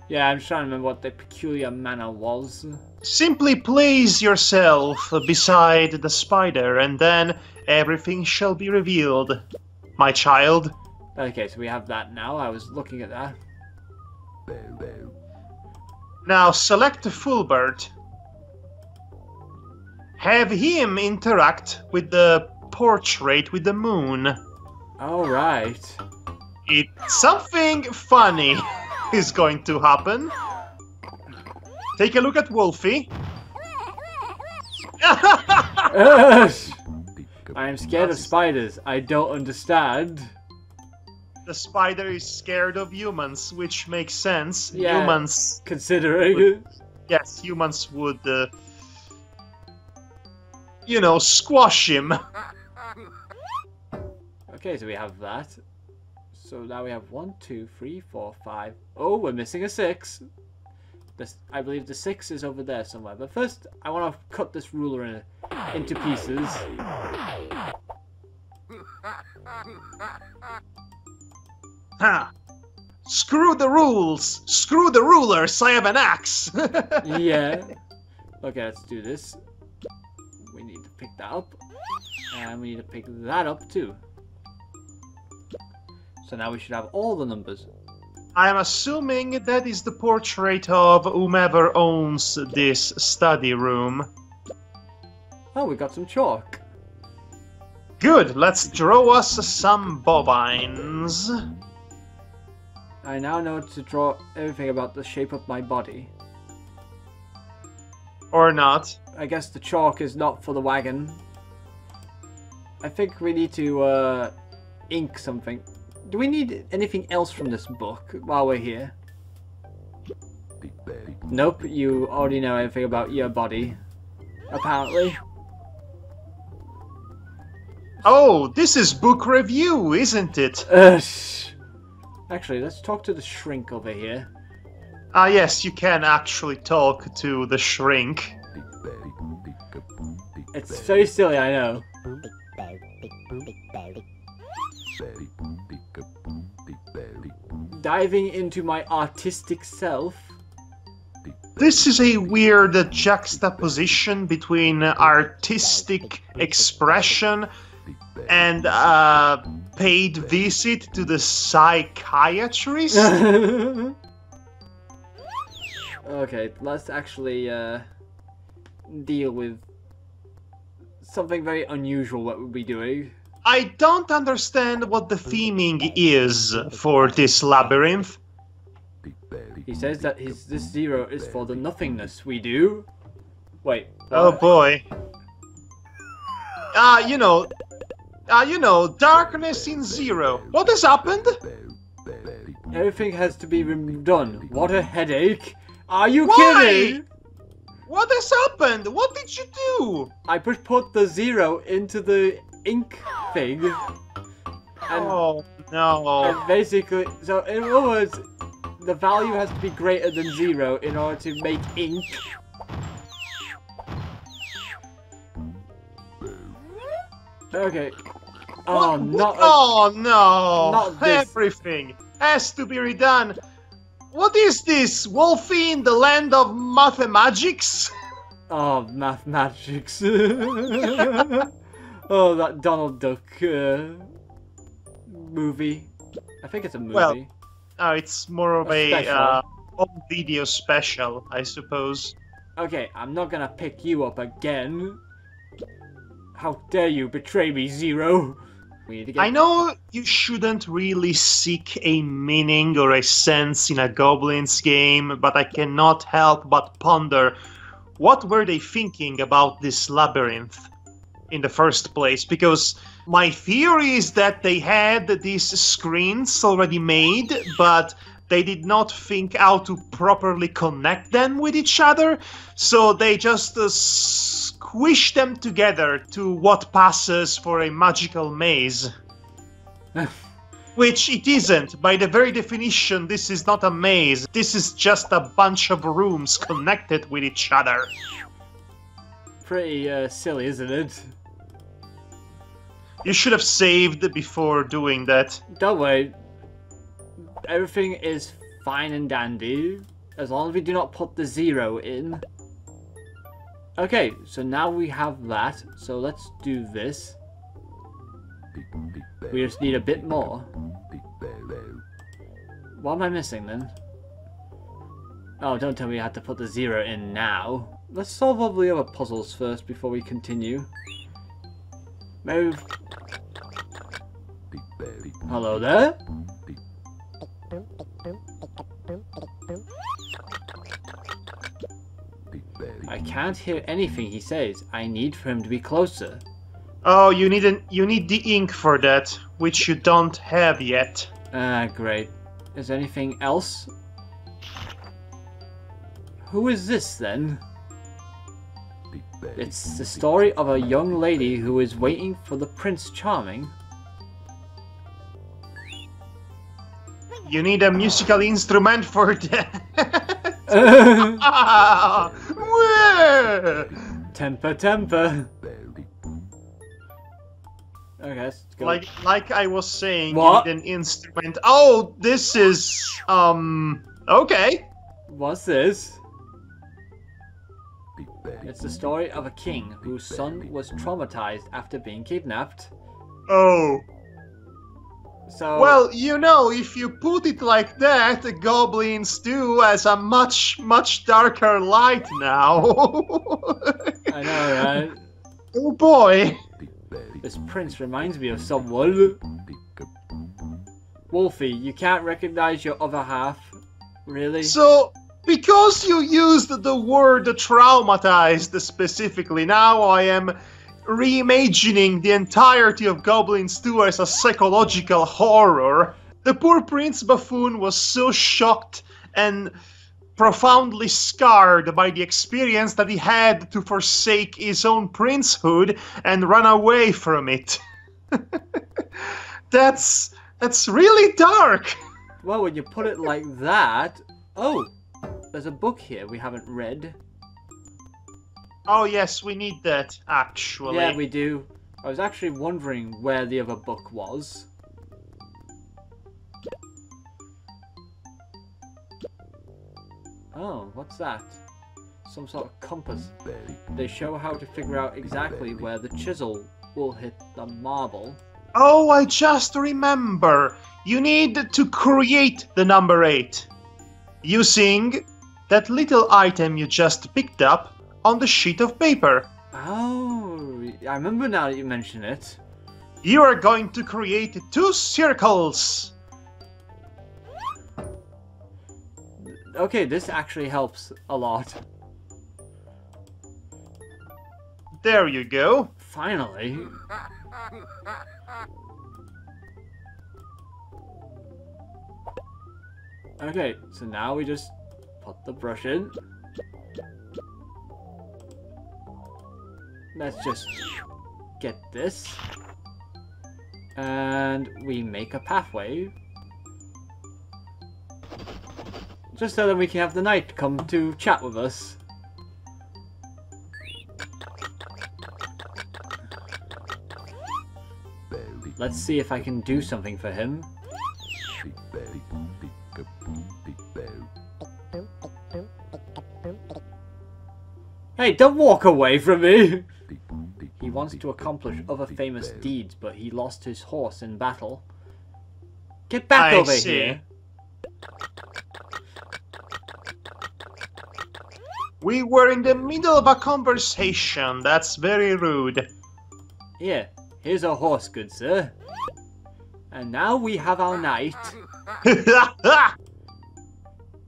Yeah, I'm trying to remember what the peculiar manner was. Simply place yourself beside the spider, and then everything shall be revealed, my child. Okay, so we have that now. I was looking at that. Now select Fulbert. Have him interact with the portrait with the moon. Alright. Something funny is going to happen. Take a look at Wolfie. I am scared of spiders. I don't understand. The spider is scared of humans, which makes sense. Yeah, humans... Considering... Yes, humans would... you know, squash him. Okay, so we have that. So now we have 1, 2, 3, 4, 5. Oh, we're missing a 6. I believe the 6 is over there somewhere. But first, I want to cut this ruler into pieces. Ha! Screw the rules! Screw the rulers! I have an axe! Yeah. Okay, let's do this. We need to pick that up. And we need to pick that up too. So now we should have all the numbers. I am assuming that is the portrait of whomever owns this study room. Oh, we got some chalk. Good, let's draw us some bovines. I now know to draw everything about the shape of my body. Or not. I guess the chalk is not for the wagon. I think we need to ink something. Do we need anything else from this book while we're here? Nope, you already know everything about your body. Apparently. Oh, this is book review, isn't it? Actually, let's talk to the shrink over here. Yes, you can actually talk to the shrink. It's very silly, I know. Diving into my artistic self. This is a weird juxtaposition between artistic expression and paid visit to the psychiatrist? Okay, let's actually deal with something very unusual what we'll be doing. I don't understand what the theming is for this labyrinth. He says that this 0 is for the nothingness we do. Wait. What? Oh boy. You know, darkness in 0. What has happened? Everything has to be done. What a headache. Are you Why? kidding? What has happened? What did you do? I put the 0 into the ink thing. And, Oh no. and basically, so in other words, the value has to be greater than 0 in order to make ink. Okay. Oh, Oh no! not this. Everything has to be redone. What is this? Wolfie in the land of mathemagics? Oh, mathematics. Oh, that Donald Duck movie. I think it's a movie. Well, it's more of a special. home video special, I suppose. Okay, I'm not gonna pick you up again. How dare you betray me, 0? We need to get... I know you shouldn't really seek a meaning or a sense in a Goblin's game, but I cannot help but ponder what were they thinking about this labyrinth in the first place, because my theory is that they had these screens already made, but they did not think how to properly connect them with each other, so they just squish them together to what passes for a magical maze. Which it isn't. By the very definition, this is not a maze. This is just a bunch of rooms connected with each other. Pretty silly, isn't it? You should have saved before doing that. Don't worry. Everything is fine and dandy, as long as we do not put the 0 in. Okay, so now we have that, so let's do this. We just need a bit more. What am I missing then? Oh, don't tell me I had to put the 0 in now. Let's solve all the other puzzles first before we continue. Move. Hello there? I can't hear anything he says. I need for him to be closer. Oh, you need the ink for that, which you don't have yet. Great. Is there anything else? Who is this then? It's the story of a young lady who is waiting for the Prince Charming. You need a musical instrument for that. Temper. Okay, let's go. Like I was saying, What? you need an instrument. Oh, this is okay. What's this? It's the story of a king whose son was traumatized after being kidnapped. Oh. So Well, you know, if you put it like that, the goblins do has a much darker light now. I know, right? Oh boy. This prince reminds me of someone. Wolfie, you can't recognize your other half? Really? So, because you used the word traumatized specifically, now I am reimagining the entirety of Goblins 2 as a psychological horror. The poor Prince Buffoon was so shocked and profoundly scarred by the experience that he had to forsake his own princehood and run away from it. That's really dark. Well, when you put it like that... Oh! There's a book here we haven't read. Oh yes, we need that, actually. Yeah, we do. I was actually wondering where the other book was. Oh, what's that? Some sort of compass. They show how to figure out exactly where the chisel will hit the marble. Oh, I just remember. You need to create the number 8 using that little item you just picked up on the sheet of paper. Oh, I remember now that you mention it. You are going to create 2 circles. Okay, this actually helps a lot. There you go. Finally. Okay, so now we just put the brush in. Let's just get this. And we make a pathway. Just so that we can have the knight come to chat with us. Let's see if I can do something for him. Hey, don't walk away from me! He wants to accomplish other famous deeds, but he lost his horse in battle. Get back over here! We were in the middle of a conversation. That's very rude. Here, here's our horse, good sir. And now we have our knight.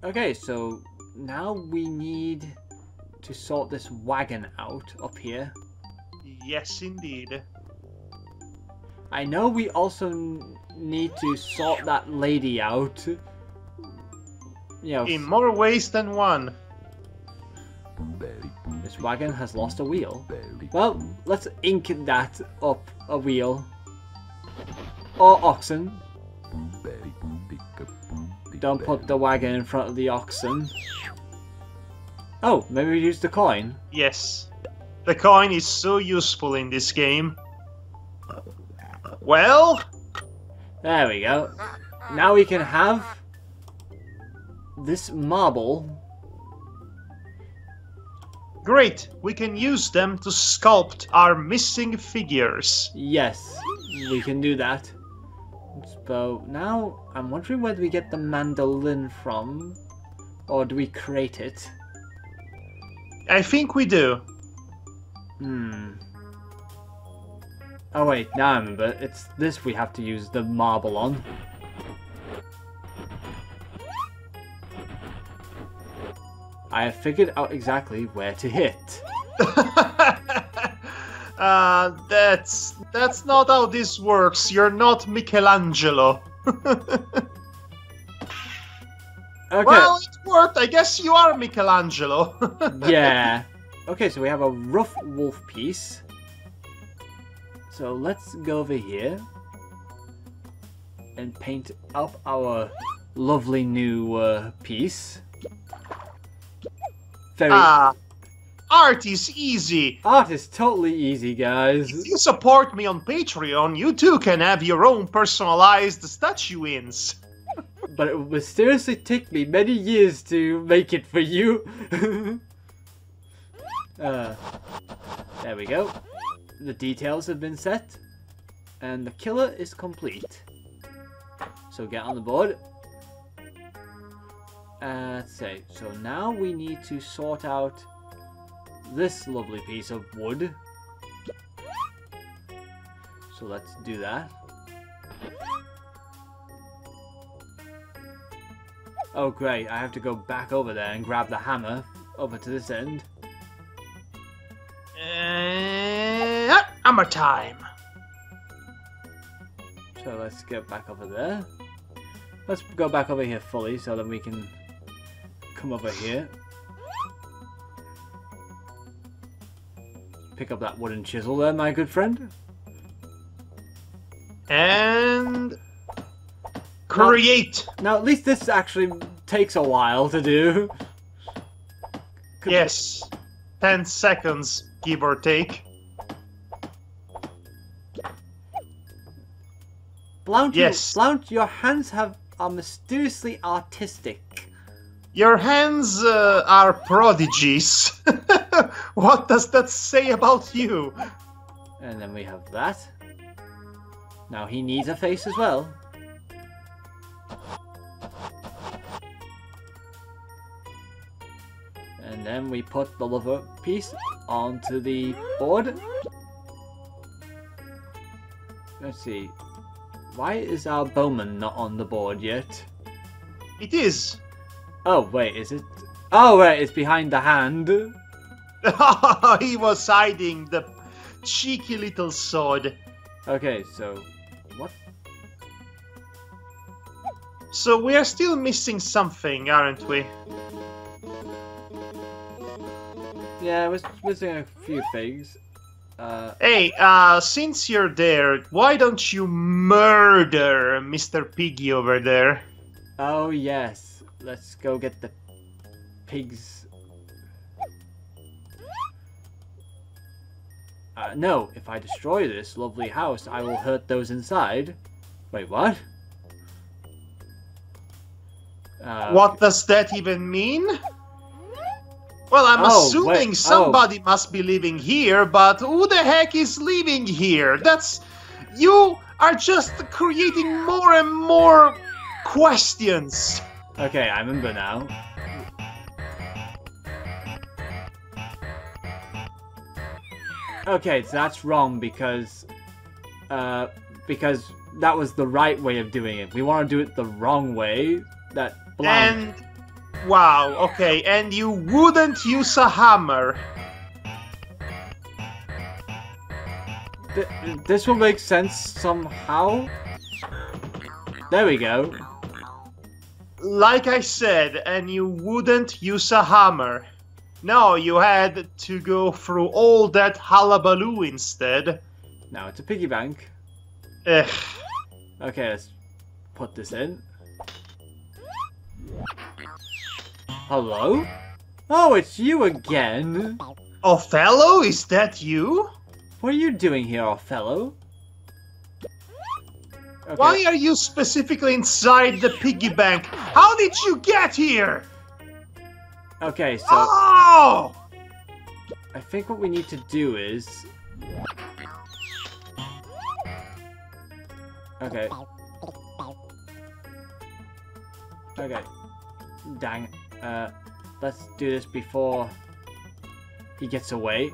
Okay, so now we need to sort this wagon out up here. Yes, indeed. I know we also need to sort that lady out. You know, in more ways than one. This wagon has lost a wheel. Well, let's ink that up a wheel. Or oxen. Don't put the wagon in front of the oxen. Oh, maybe we use the coin. Yes. The coin is so useful in this game. Well? There we go. Now we can have this marble. Great, we can use them to sculpt our missing figures. Yes, we can do that. So now I'm wondering where do we get the mandolin from? Or do we create it? I think we do. Oh wait, now I remember. It's this we have to use the marble on. I have figured out exactly where to hit. That's not how this works. You're not Michelangelo. Okay. Well, it worked. I guess you are Michelangelo. Yeah. Okay, so we have a rough wolf piece. So let's go over here and paint up our lovely new piece. Art is easy. Art is totally easy, guys. If you support me on Patreon, you too can have your own personalized statuines. But it would seriously take me many years to make it for you. There we go. The details have been set. And the killer is complete. So get on the board. Let's see. So now we need to sort out this lovely piece of wood. So let's do that. Oh great, I have to go back over there and grab the hammer over to this end. Hammer time. So let's get back over there. Let's go back over here fully so that we can come over here. Pick up that wooden chisel there, my good friend. And create. Now at least this actually takes a while to do. Yes. 10 seconds, give or take. Blount, yes. Blount, your hands are mysteriously artistic. Your hands are prodigies. What does that say about you? And then we have that. Now he needs a face as well. And then we put the lover piece onto the board. Let's see. Why is our bowman not on the board yet? It is. Oh, wait, is it? Oh, wait, it's behind the hand. He was hiding the cheeky little sword. Okay, so... what? So we are still missing something, aren't we? Yeah, we're missing a few things. Hey, since you're there, why don't you murder Mr. Piggy over there? Oh, yes. Let's go get the pigs. No, if I destroy this lovely house, I will hurt those inside. Wait, what? What does that even mean? Well, I'm assuming somebody must be living here, but who the heck is living here? You are just creating more and more questions. Okay, I remember now. Okay, so that's wrong because that was the right way of doing it. We want to do it the wrong way. That Blount. And wow, okay, and you wouldn't use a hammer. This will make sense somehow. There we go. Like I said, and you wouldn't use a hammer. No, you had to go through all that hullabaloo instead. Now it's a piggy bank. Ugh. Okay, let's put this in. Hello? Oh, it's you again. Othello, is that you? What are you doing here, Othello? Okay. Why are you specifically inside the piggy bank? How did you get here? Okay, so... Oh! I think what we need to do is... Okay. Okay. Dang. Let's do this before he gets away.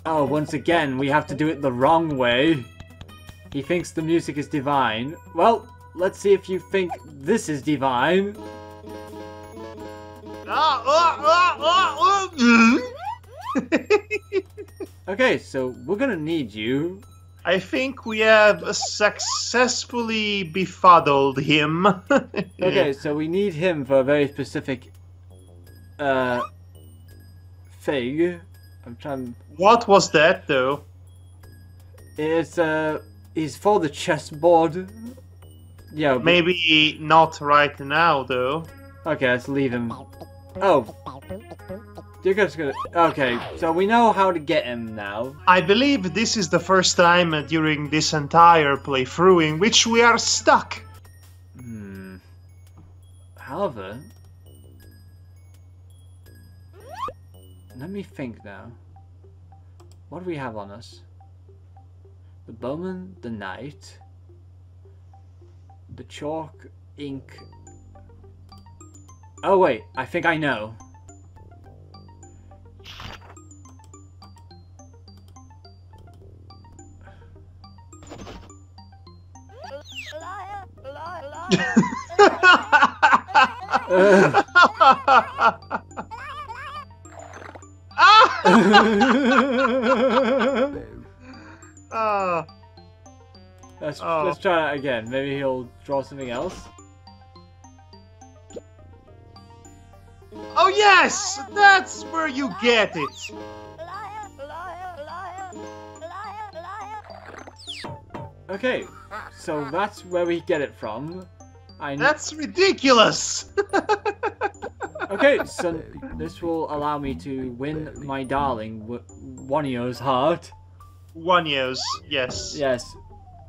Oh, once again, we have to do it the wrong way. He thinks the music is divine. Well, let's see if you think this is divine. Okay, so we're gonna need you. I think we have successfully befuddled him. Okay, so we need him for a very specific thing. I'm trying. What was that, though? It's he's for the chessboard. Yeah. Maybe not right now, though. Okay, let's leave him. Oh. You're just gonna... Okay, so we know how to get him now. I believe this is the first time during this entire playthrough in which we are stuck. However... Let me think now. What do we have on us? The bowman, the knight, the chalk, ink. Oh wait, I think I know. Let's try that again. Maybe he'll draw something else. Oh yes! That's where you get it! Okay, so that's where we get it from. That's ridiculous! Okay, so this will allow me to win my darling Wanio's heart. Wanio's, yes. Yes,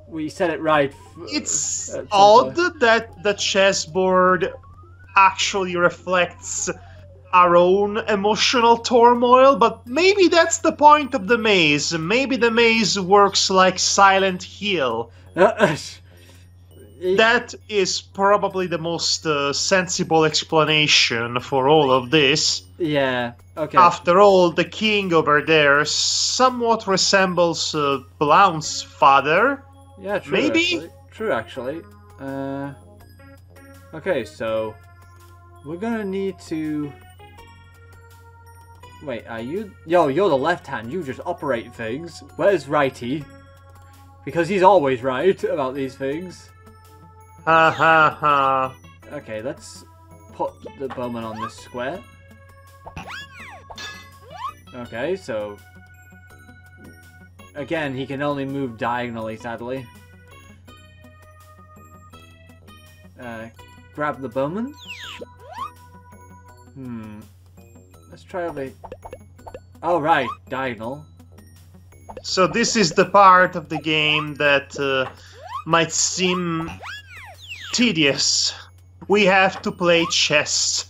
we said it right. It's odd that the chessboard actually reflects our own emotional turmoil, but maybe that's the point of the maze. Maybe the maze works like Silent Hill. That is probably the most sensible explanation for all of this. Yeah, okay. After all, the king over there somewhat resembles Blount's father. Yeah, true. Maybe? Actually. True, actually. Okay, so we're gonna need to... Wait, are you... Yo, you're the left hand. You just operate things. Where's righty? Because he's always right about these things. Ha ha ha. Okay, let's put the bowman on this square. Okay, so... Again, he can only move diagonally, sadly. Grab the bowman. Let's try over... Oh, right, diagonal. So this is the part of the game that might seem tedious. We have to play chess.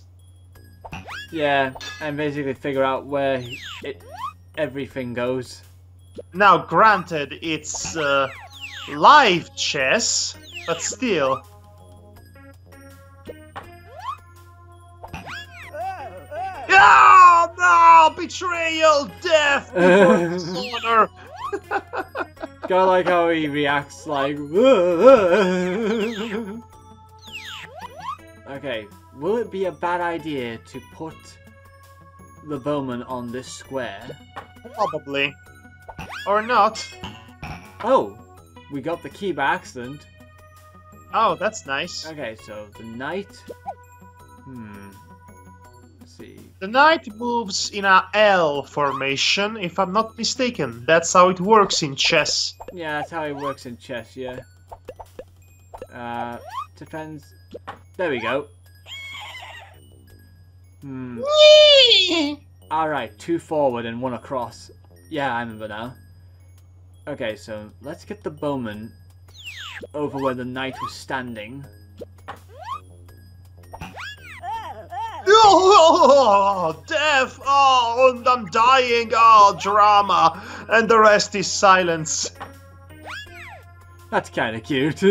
Yeah, and basically figure out where everything goes. Now, granted, it's live chess, but still. Oh, no! Betrayal! Death! Dishonor! Kinda like how he reacts, like... Okay, will it be a bad idea to put the bowman on this square? Probably. Or not. Oh! We got the key by accident. Oh, that's nice. Okay, so the knight... Let's see... The knight moves in a L formation, if I'm not mistaken. That's how it works in chess. Yeah, that's how it works in chess, yeah. Depends... There we go. Alright, 2 forward and 1 across. Yeah, I remember now. Okay, so let's get the bowman over where the knight was standing. Oh, death! Oh, and I'm dying! Oh, drama! And the rest is silence. That's kind of cute.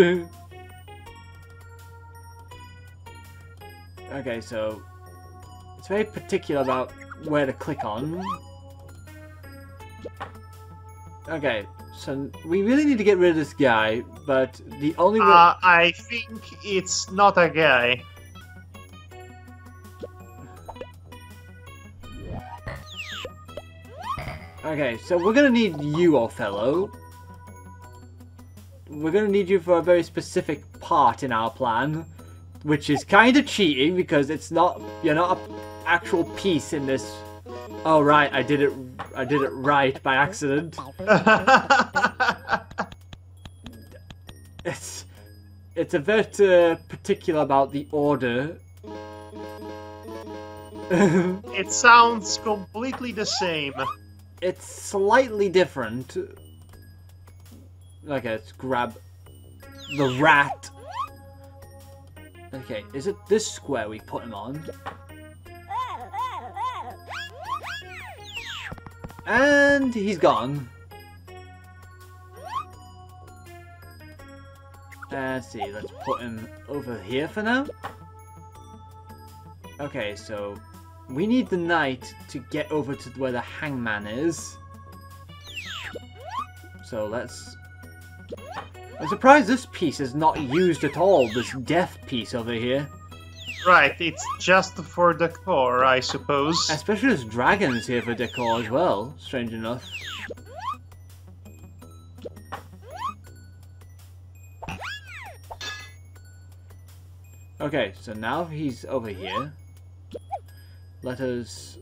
Okay, so it's very particular about where to click on. Okay, so we really need to get rid of this guy, but the only way... I think it's not a guy. Okay, so we're gonna need you, Othello. We're gonna need you for a very specific part in our plan, which is kind of cheating because it's not... You're not an actual piece in this. Oh right, I did it right by accident. It's a bit particular about the order. It sounds completely the same. It's slightly different. Okay, let's grab the rat. Okay, is it this square we put him on? And he's gone. Let's see, let's put him over here for now. Okay, so we need the knight to get over to where the hangman is. So let's... I'm surprised this piece is not used at all, this death piece over here. Right, it's just for decor, I suppose. Especially this dragon is here for decor as well, strange enough. Okay, so now he's over here. Let us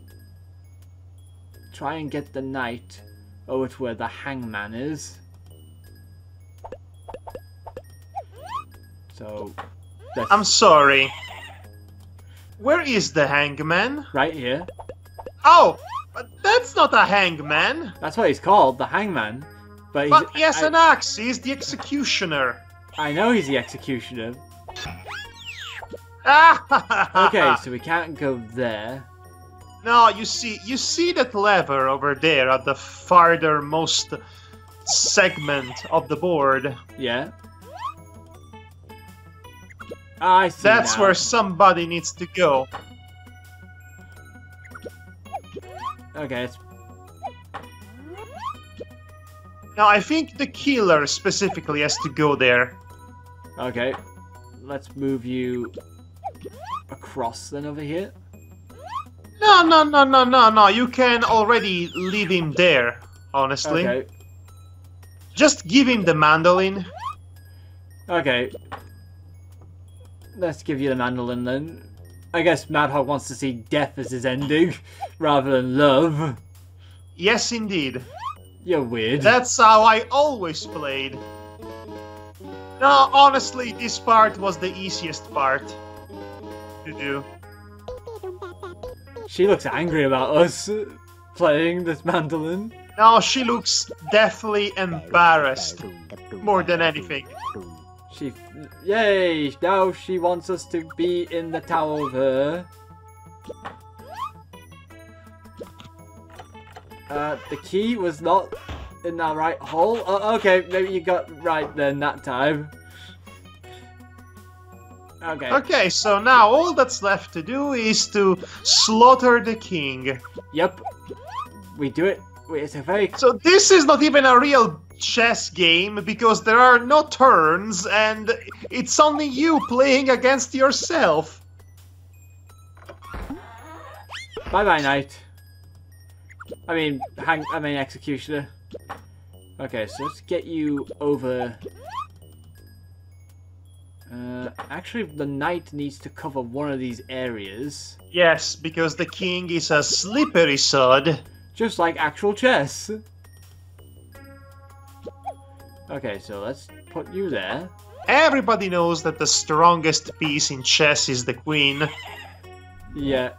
try and get the knight over to where the hangman is. So, I'm sorry. Where is the hangman? Right here. Oh, but that's not a hangman. That's what he's called, the hangman. But he has an axe. He's the executioner. I know he's the executioner. Ah! Okay, so we can't go there. No, you see that lever over there at the farthermost segment of the board. Yeah. I see. That's now. where somebody needs to go. Okay. It's... Now, I think the killer specifically has to go there. Okay. Let's move you across then over here. No. You can already leave him there, honestly. Okay. Just give him the mandolin. Okay. Let's give you the mandolin then. I guess Madhog wants to see death as his ending, rather than love. Yes, indeed. You're weird. That's how I always played. No, honestly, this part was the easiest part to do. She looks angry about us playing this mandolin. No, she looks deathly embarrassed, more than anything. Yay! Now she wants us to be in the tower with her. The key was not in that right hole. Okay, maybe you got right then that time. Okay. Okay, so now all that's left to do is to slaughter the king. Yep. We do it. It's a very... So this is not even a real chess game because there are no turns and it's only you playing against yourself. Bye-bye, knight. I mean, executioner. Okay, so let's get you over... actually, the knight needs to cover one of these areas. Yes, because the king is a slippery sod. Just like actual chess. Okay, so let's put you there. Everybody knows that the strongest piece in chess is the queen. Yeah.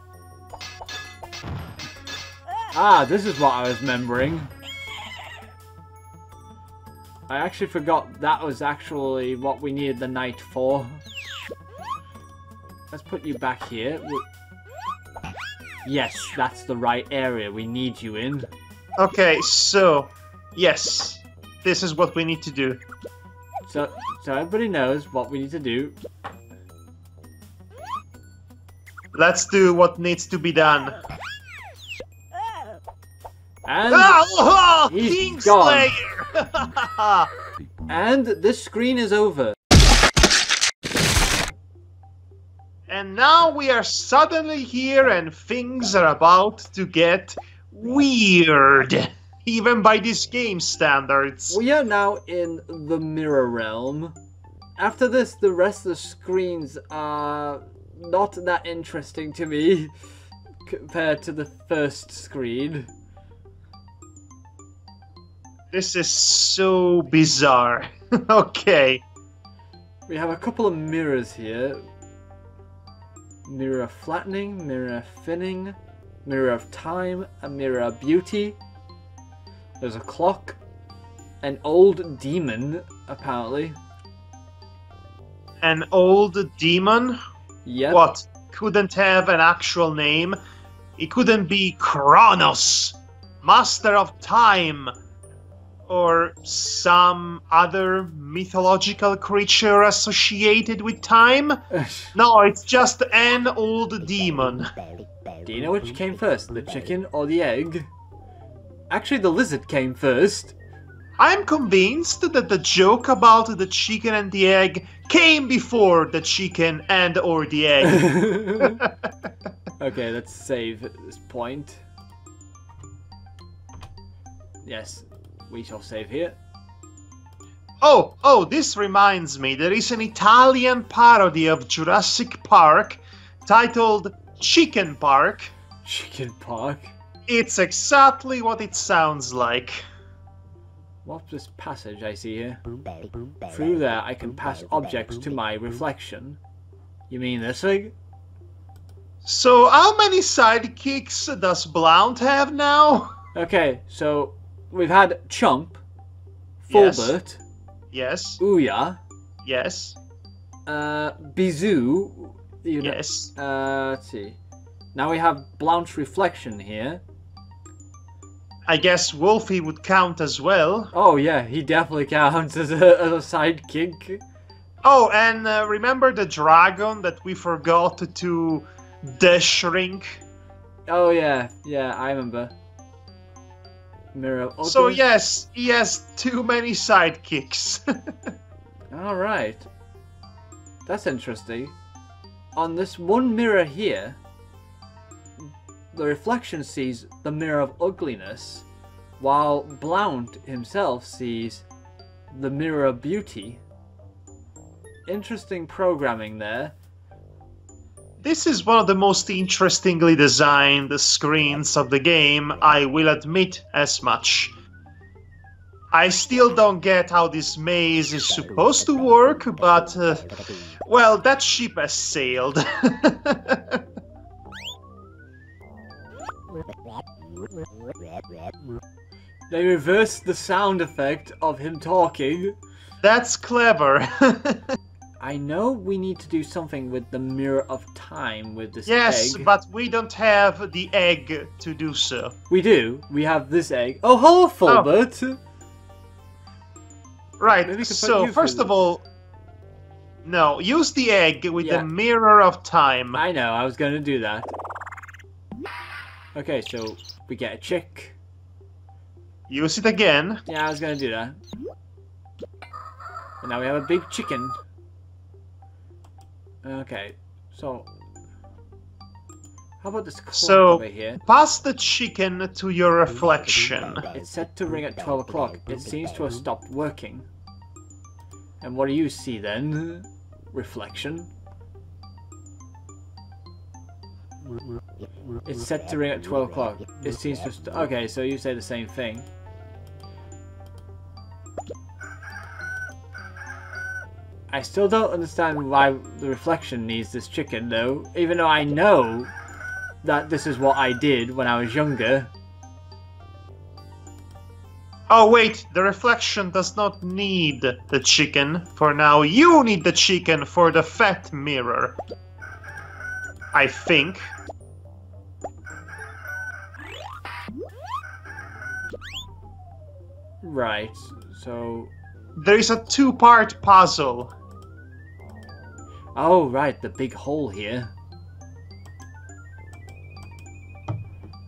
Ah, this is what I was remembering. I actually forgot that was actually what we needed the knight for. Let's put you back here. Yes, that's the right area we need you in. Okay, so, yes, this is what we need to do. So everybody knows what we need to do. Let's do what needs to be done. And he's gone. Kingslayer! And this screen is over. And now we are suddenly here and things are about to get weird. Even by this game standards. We are now in the mirror realm. After this, the rest of the screens are not that interesting to me compared to the first screen. This is so bizarre. Okay. We have a couple of mirrors here. Mirror of flattening, mirror of thinning, mirror of time, a mirror of beauty. There's a clock. An old demon, apparently. An old demon? Yep. What? Couldn't have an actual name? It couldn't be Kronos, Master of Time, or some other mythological creature associated with time? No, it's just an old demon. Do you know which came first, the chicken or the egg? Actually, the lizard came first. I'm convinced that the joke about the chicken and the egg came before the chicken and or the egg. Okay, let's save at this point. Yes, we shall save here. Oh, this reminds me, there is an Italian parody of Jurassic Park titled Chicken Park. Chicken Park? It's exactly what it sounds like. What's this passage I see here? Through there I can pass objects to my reflection. You mean this thing? So how many sidekicks does Blount have now? Okay, so we've had Chump, Yes. Fulbert, Yes. Ouya, Yes. Bizou, you know, Yes. let's see, Now we have Blount's reflection here. I guess Wolfie would count as well. Oh yeah, he definitely counts as a sidekick. Oh, and remember the dragon that we forgot to de-shrink? Oh yeah, I remember. Mirror of So Others. yes, he has too many sidekicks. Alright. That's interesting. On this one mirror here, the reflection sees the mirror of ugliness, while Blount himself sees the mirror of beauty. Interesting programming there. This is one of the most interestingly designed screens of the game, I will admit as much. I still don't get how this maze is supposed to work, but, well, that ship has sailed. They reversed the sound effect of him talking. That's clever. I know we need to do something with the Mirror of Time with this Yes, egg. but we don't have the egg to do so. We do. We have this egg. Oh, hello, Fulbert! Right, Maybe we could put so you first through of all, no, use the egg with Yeah. the Mirror of Time. I know, I was going to do that. Okay, so we get a chick. Use it again. Yeah, I was going to do that. And now we have a big chicken. Okay, so how about this clock So, over here? pass the chicken to your reflection. It's set to ring at 12 o'clock. It seems to have stopped working. And what do you see then? Reflection. It's set to ring at 12 o'clock. It seems to okay, so you say the same thing. I still don't understand why the reflection needs this chicken though, even though I know that this is what I did when I was younger. Oh wait, the reflection does not need the chicken for now. You need the chicken for the fat mirror. I think. Right, so... There is a two-part puzzle. Oh, right, the big hole here.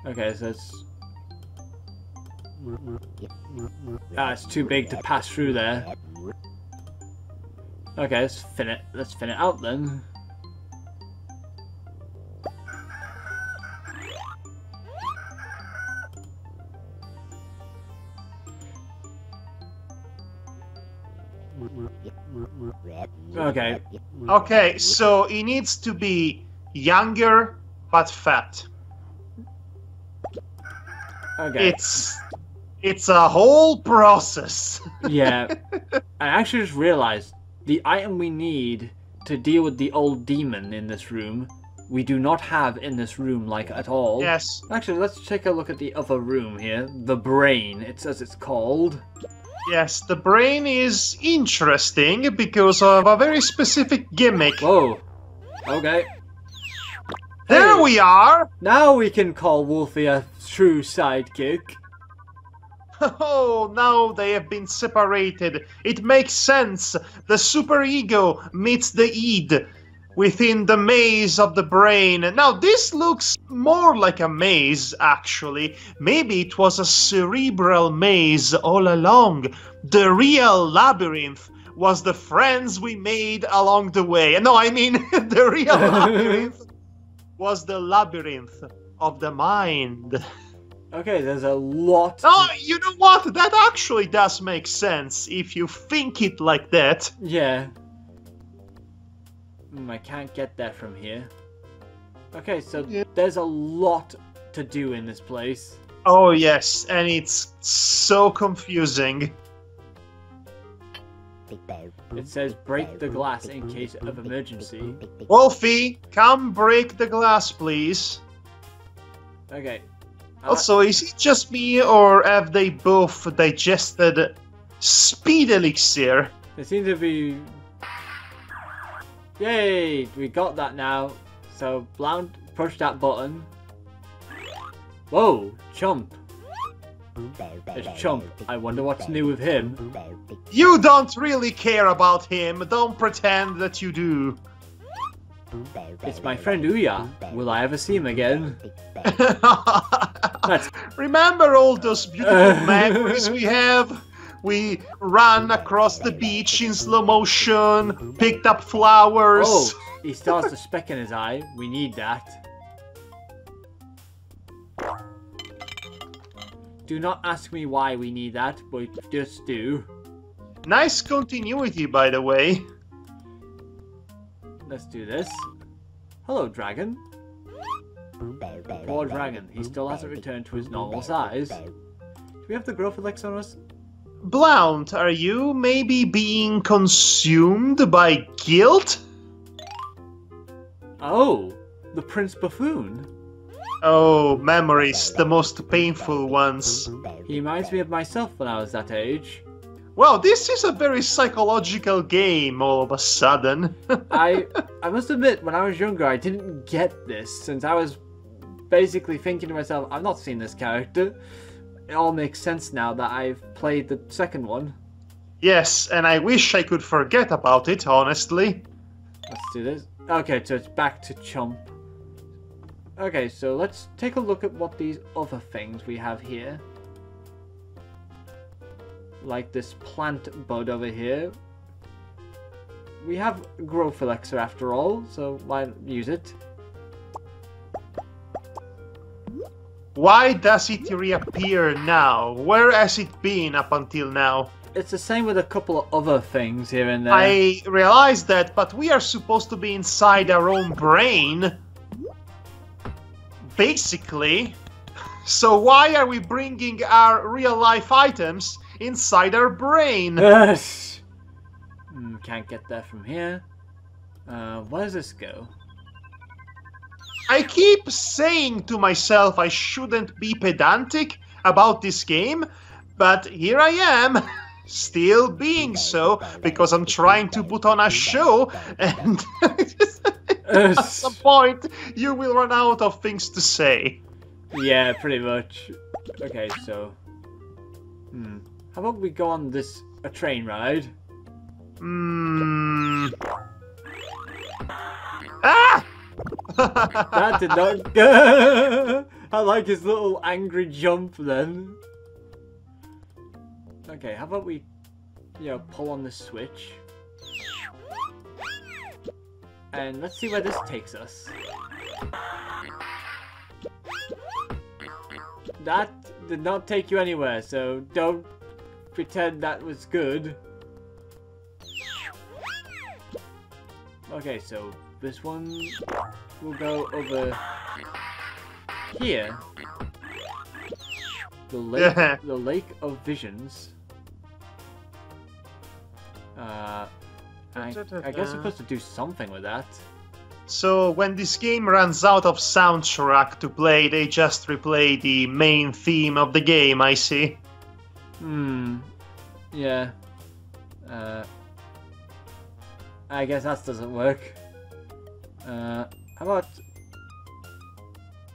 Okay, so it's... it's too big to pass through there. Okay, let's thin it out then. Okay. Okay, so he needs to be younger but fat. Okay. It's a whole process. Yeah. I actually just realized the item we need to deal with the old demon in this room, we do not have in this room, like, at all. Yes. Actually, let's take a look at the other room here. The brain, it says it's called. Yes, the brain is interesting because of a very specific gimmick. Whoa. Okay. There Hey, we are! now we can call Wolfie a true sidekick. Oh, now they have been separated. It makes sense. The superego meets the id within the maze of the brain. Now, this looks more like a maze, actually. Maybe it was a cerebral maze all along. The real labyrinth was the friends we made along the way. No, I mean, the real labyrinth was the labyrinth of the mind. Okay, there's a lot. Oh, you know what? That actually does make sense if you think it like that. Yeah. I can't get that from here. Okay, so there's a lot to do in this place. Oh, yes, and it's so confusing. It says break the glass in case of emergency. Wolfie, come break the glass, please. Okay. Also, is it just me, or have they both digested speed elixir? They seem to be... Yay! We got that now. So, Blount, push that button. Whoa, Chump. It's Chump. I wonder what's new with him. You don't really care about him. Don't pretend that you do. It's my friend Ouya. Will I ever see him again? Remember all those beautiful memories we have? We ran across the beach in slow motion, picked up flowers. Oh, he still has the speck in his eye. We need that. Do not ask me why we need that, but just do. Nice continuity, by the way. Let's do this. Hello, dragon. Poor dragon. He still hasn't returned to his normal size. Do we have the growth elixir on us? Blount, are you maybe being consumed by guilt? Oh, the Prince Buffoon. Oh, memories, the most painful ones. He reminds me of myself when I was that age. Well, this is a very psychological game all of a sudden. I must admit, when I was younger, I didn't get this, since I was basically thinking to myself, I've not seen this character. It all makes sense now that I've played the second one. Yes, and I wish I could forget about it, honestly. Let's do this. Okay, so it's back to Chump. Okay, so let's take a look at what these other things we have here. Like this plant bud over here. We have growth elixir after all, so why not use it? Why does it reappear now? Where has it been up until now? It's the same with a couple of other things here and there. I realize that, but we are supposed to be inside our own brain. Basically. So why are we bringing our real-life items inside our brain? Can't get that from here. Where does this go? I keep saying to myself I shouldn't be pedantic about this game, but here I am, still being so, because I'm trying to put on a show, and at some point you will run out of things to say. Yeah, pretty much. Okay, so... How about we go on a train ride? Ah! That did not... I like his little angry jump then. Okay, how about we, pull on this switch. And let's see where this takes us. That did not take you anywhere, so don't pretend that was good. Okay, so this one will go over here. The lake of visions. I guess I'm supposed to do something with that. So when this game runs out of soundtrack to play, they just replay the main theme of the game, I see. Yeah. I guess that doesn't work. How about...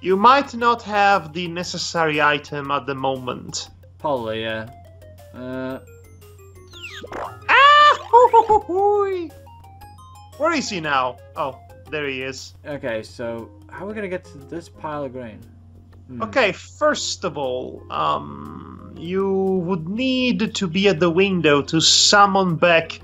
You might not have the necessary item at the moment. Probably, yeah. Where is he now? Oh, there he is. Okay, so how are we gonna get to this pile of grain? Okay, first of all, you would need to be at the window to summon back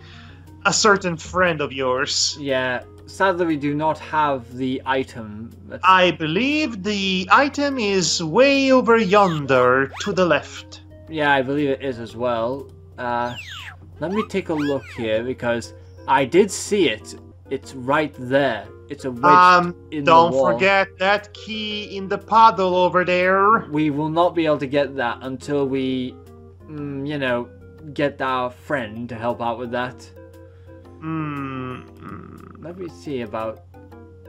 a certain friend of yours. Yeah, sadly we do not have the item. I believe the item is way over yonder, to the left. Yeah, I believe it is as well. Let me take a look here, because I did see it. It's right there. It's a wedge in the wall. Don't forget that key in the puddle over there. We will not be able to get that until we, get our friend to help out with that. Let me see about...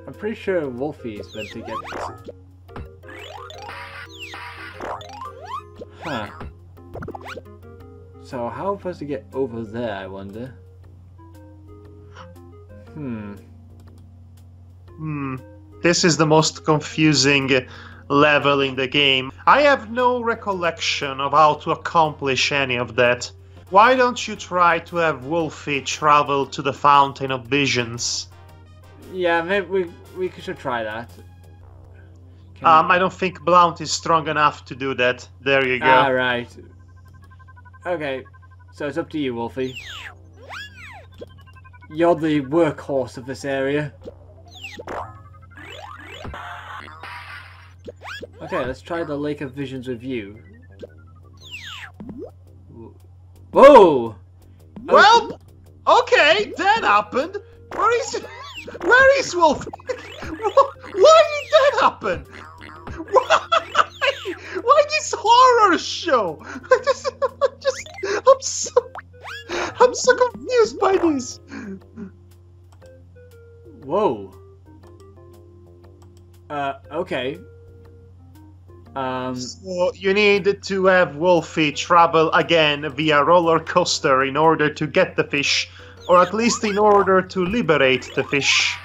I'm pretty sure Wolfie is meant to get this. Huh. So how am I supposed to get over there, I wonder? This is the most confusing level in the game. I have no recollection of how to accomplish any of that. Why don't you try to have Wolfie travel to the Fountain of Visions? Yeah, maybe we should try that. I don't think Blount is strong enough to do that. There you go. Ah, right. Okay, so it's up to you, Wolfie. You're the workhorse of this area. Okay, let's try the Lake of Visions with you. Whoa! Well, okay, that happened. Where is Wolfie? Why did that happen? Why this horror show? I'm so confused by this. Whoa. Okay. So you need to have Wolfie travel again via roller coaster in order to get the fish, or at least in order to liberate the fish.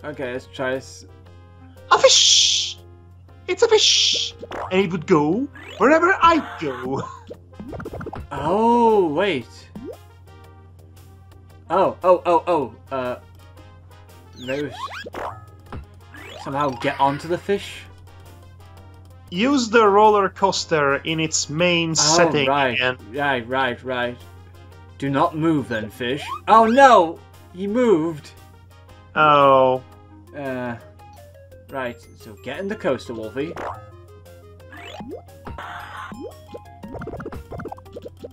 Okay, let's try this. A fish! It's a fish! And it would go wherever I go. Oh, wait. Oh. Maybe somehow get onto the fish? Use the roller coaster in its main setting right. again. Right. Do not move then, fish. Oh no! He moved! Oh. Right, so get in the coaster, Wolfie.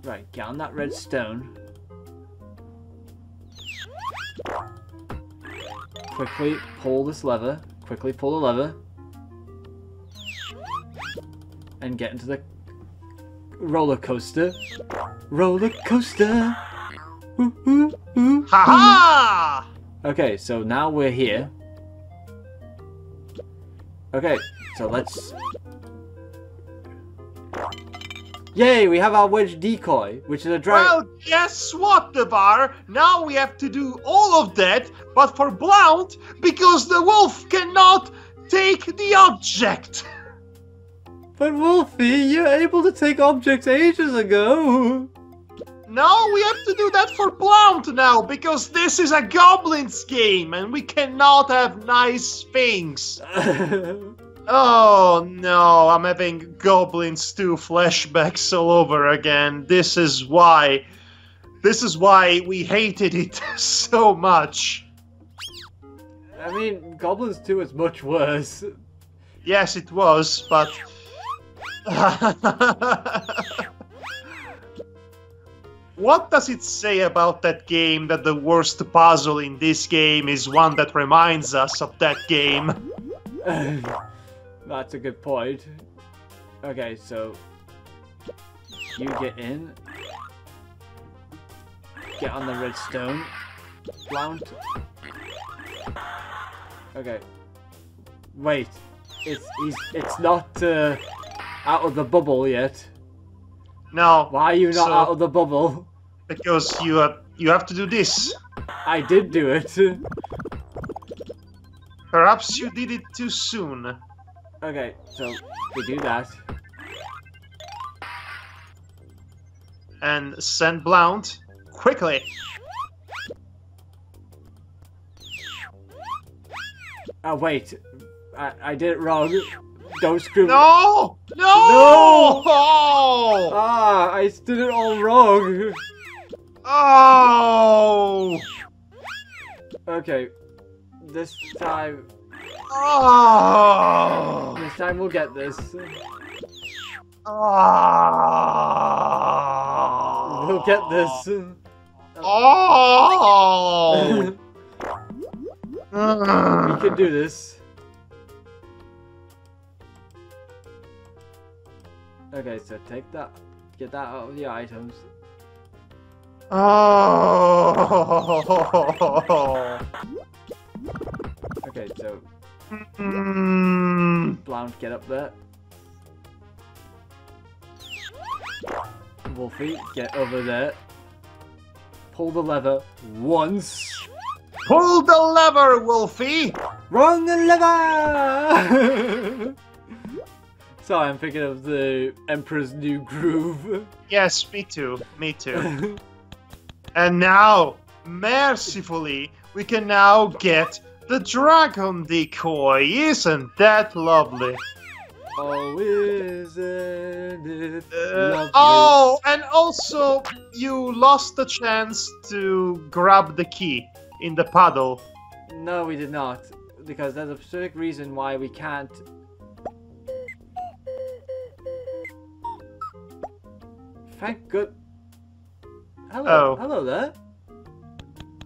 Right, get on that red stone. Quickly pull this lever. Quickly pull the lever. And get into the roller coaster. Roller coaster! Ooh, ooh, ooh, Ha-ha! Okay, so now we're here. Okay, so let's... Yay, we have our wedge decoy, which is a dragon. Well, guess what, Devar? Now we have to do all of that, but for Blount, because the wolf cannot take the object. But Wolfie, you're able to take objects ages ago. No, we have to do that for Blount now, because this is a Goblin's game, and we cannot have nice things. Oh no, I'm having Goblins 2 flashbacks all over again. This is why we hated it so much. I mean, Goblins 2 is much worse. Yes, it was, but... What does it say about that game that the worst puzzle in this game is one that reminds us of that game? That's a good point. Okay, so you get in. Get on the red stone. Blount. Okay. Wait. It's not out of the bubble yet. No. Why are you not out of the bubble? Because you have to do this. I did do it. Perhaps you did it too soon. Okay, so we do that. And send Blount quickly. Oh wait, I did it wrong. Don't screw me. No! No! No! Oh! Ah, I did it all wrong. Oh! Okay, this time. Oh! This time we'll get this. Oh! We'll get this. Oh! We can do this. Okay, so take that. Get that out of the items. Oh! Okay, so Mm. Blount, get up there. Wolfie, get over there. Pull the lever once. Pull the lever, Wolfie! Wrong lever! Sorry, I'm thinking of the Emperor's New Groove. Yes, me too. Me too. And now, mercifully, we can now get the dragon decoy. Isn't that lovely? Oh, isn't it lovely? Oh, and also, you lost the chance to grab the key in the puddle. No, we did not. Because there's a specific reason why we can't. Thank good. Hello. Oh. Hello there.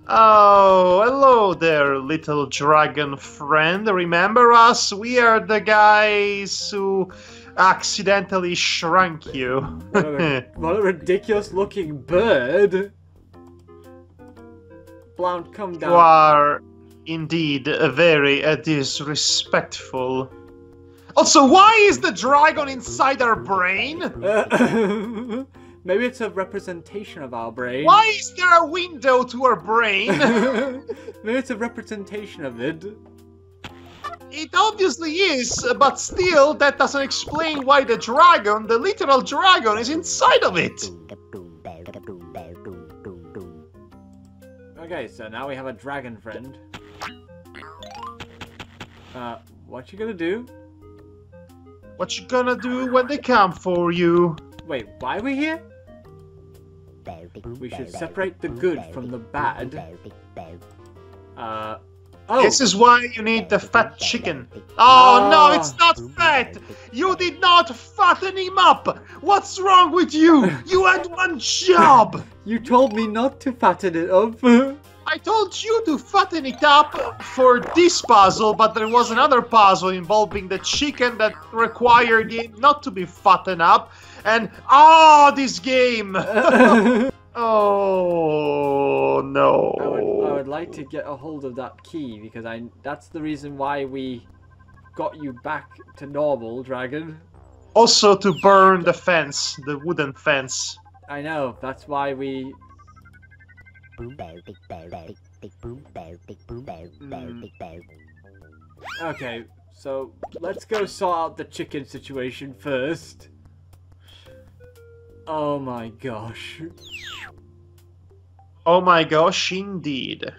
Oh, hello there, little dragon friend. Remember us? We are the guys who accidentally shrunk you. What a ridiculous looking bird. Blount, come down. You are indeed very disrespectful. Also, why is the dragon inside our brain? Maybe it's a representation of our brain. Why is there a window to our brain? Maybe it's a representation of it. It obviously is, but still, that doesn't explain why the dragon, the literal dragon, is inside of it. Okay, so now we have a dragon friend. What you gonna do? What you gonna do when they come for you? Wait, why are we here? We should separate the good from the bad. Oh! This is why you need the fat chicken. Oh no, it's not fat! You did not fatten him up! What's wrong with you? You had one job! You told me not to fatten it up. I told you to fatten it up for this puzzle, but there was another puzzle involving the chicken that required it not to be fattened up. And this game! Oh no! I would like to get a hold of that key because that's the reason why we got you back to normal, dragon. Also to burn the fence, the wooden fence. I know. That's why we. Okay, so let's go sort out the chicken situation first. Oh my gosh. Oh my gosh, indeed.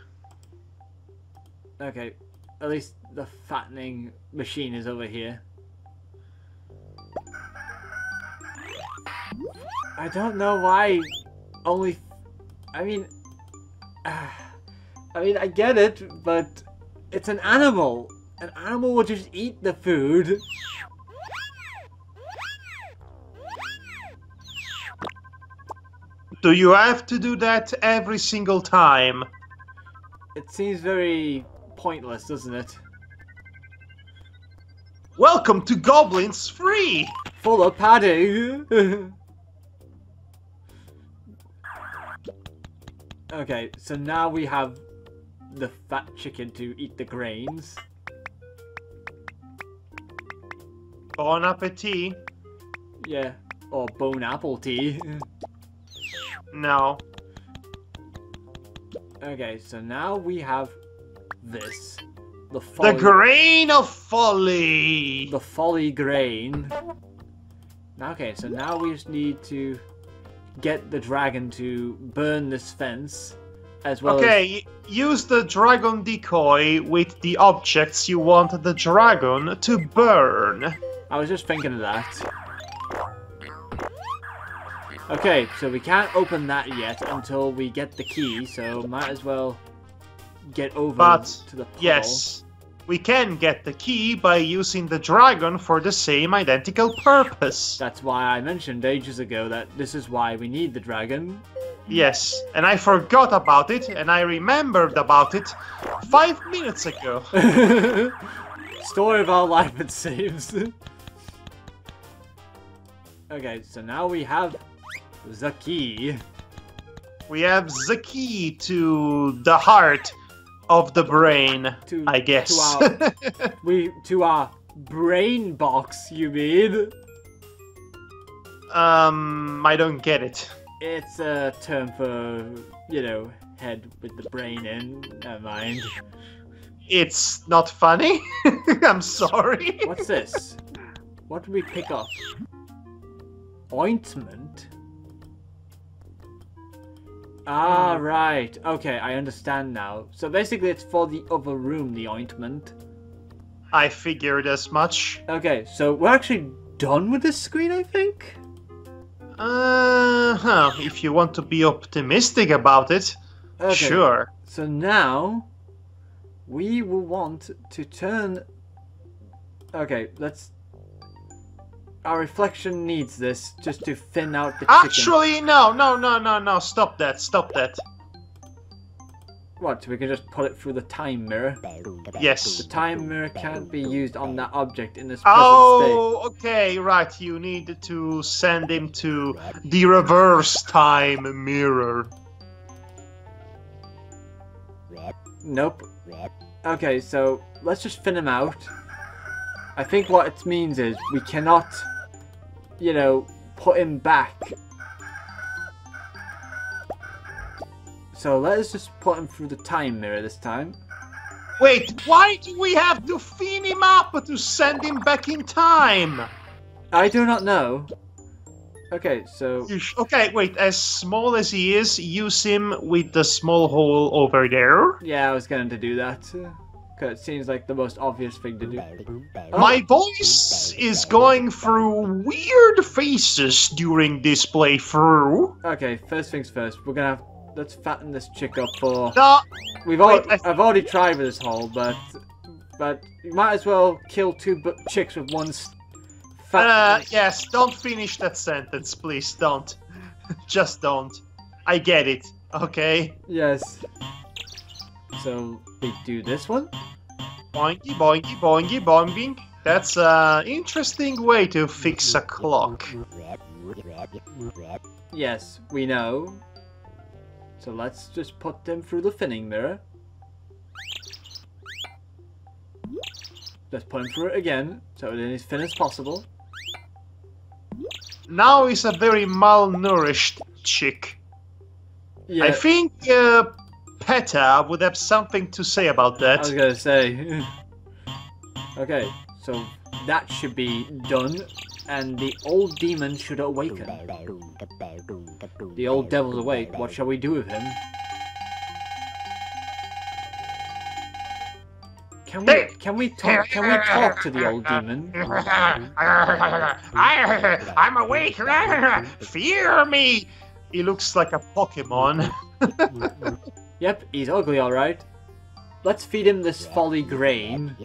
Okay, at least the fattening machine is over here. I don't know why only... I mean, I get it, but it's an animal. An animal will just eat the food. Do you have to do that every single time? It seems very pointless, doesn't it? Welcome to Goblin's Free! Full of padding! Okay, so now we have the fat chicken to eat the grains. Bon appetit. Yeah, or bone apple tea. No. Okay, so now we have this. The grain of folly! The folly grain. Okay, so now we just need to get the dragon to burn this fence, as well as... use the dragon decoy with the objects you want the dragon to burn. I was just thinking of that. Okay, so we can't open that yet until we get the key, so might as well get over to the puddle. Yes, we can get the key by using the dragon for the same identical purpose. That's why I mentioned ages ago that this is why we need the dragon. Yes, and I forgot about it, and I remembered about it 5 minutes ago. Story of our life, it seems. Okay, so now we have the key. We have the key to the heart of the brain, I guess. To our brain box, you mean? I don't get it. It's a term for, you know, head with the brain in. Never mind. It's not funny. I'm sorry. What's this? What did we pick up? Ointment? Ah, right. Okay, I understand now. So basically it's for the other room, the ointment. I figured as much. Okay, so we're actually done with this screen, I think? If you want to be optimistic about it, Okay. sure. So now, we will want to turn... Okay, let's... Our reflection needs this, just to thin out the chicken. Actually, no, stop that. What, so we can just put it through the time mirror? Yes. The time mirror can't be used on that object in this present Oh, okay, right, you need to send him to the reverse time mirror. state. Nope. Okay, so let's just thin him out. I think what it means is we cannot, you know, put him back. So let's just put him through the time mirror this time. Wait, why do we have to thin him up to send him back in time? I do not know. Okay, so... Okay, wait, as small as he is, use him with the small hole over there. Yeah, I was going to do that. Because it seems like the most obvious thing to do. Oh. My voice is going through weird phases during this playthrough. Okay, first things first. We're going to have... Let's fatten this chick up for... No, I've already tried with this hole, but you might as well kill two chicks with one fat... yes, don't finish that sentence, please, don't. Just don't. I get it, okay? Yes. So, we do this one? Boingy, boingy, boingy, boingy. That's an interesting way to fix a clock. Yes, we know. So let's just put them through the thinning mirror. Let's put him through it again, so it is as thin as possible. Now he's a very malnourished chick. Yeah, I think PETA would have something to say about I that. was gonna say. Okay, so that should be done, and the old demon should awaken. The old devil's awake. What shall we do with him? Can we talk to the old demon? I'm awake. Fear me. He looks like a Pokemon. Yep, he's ugly, alright. Let's feed him this folly grain.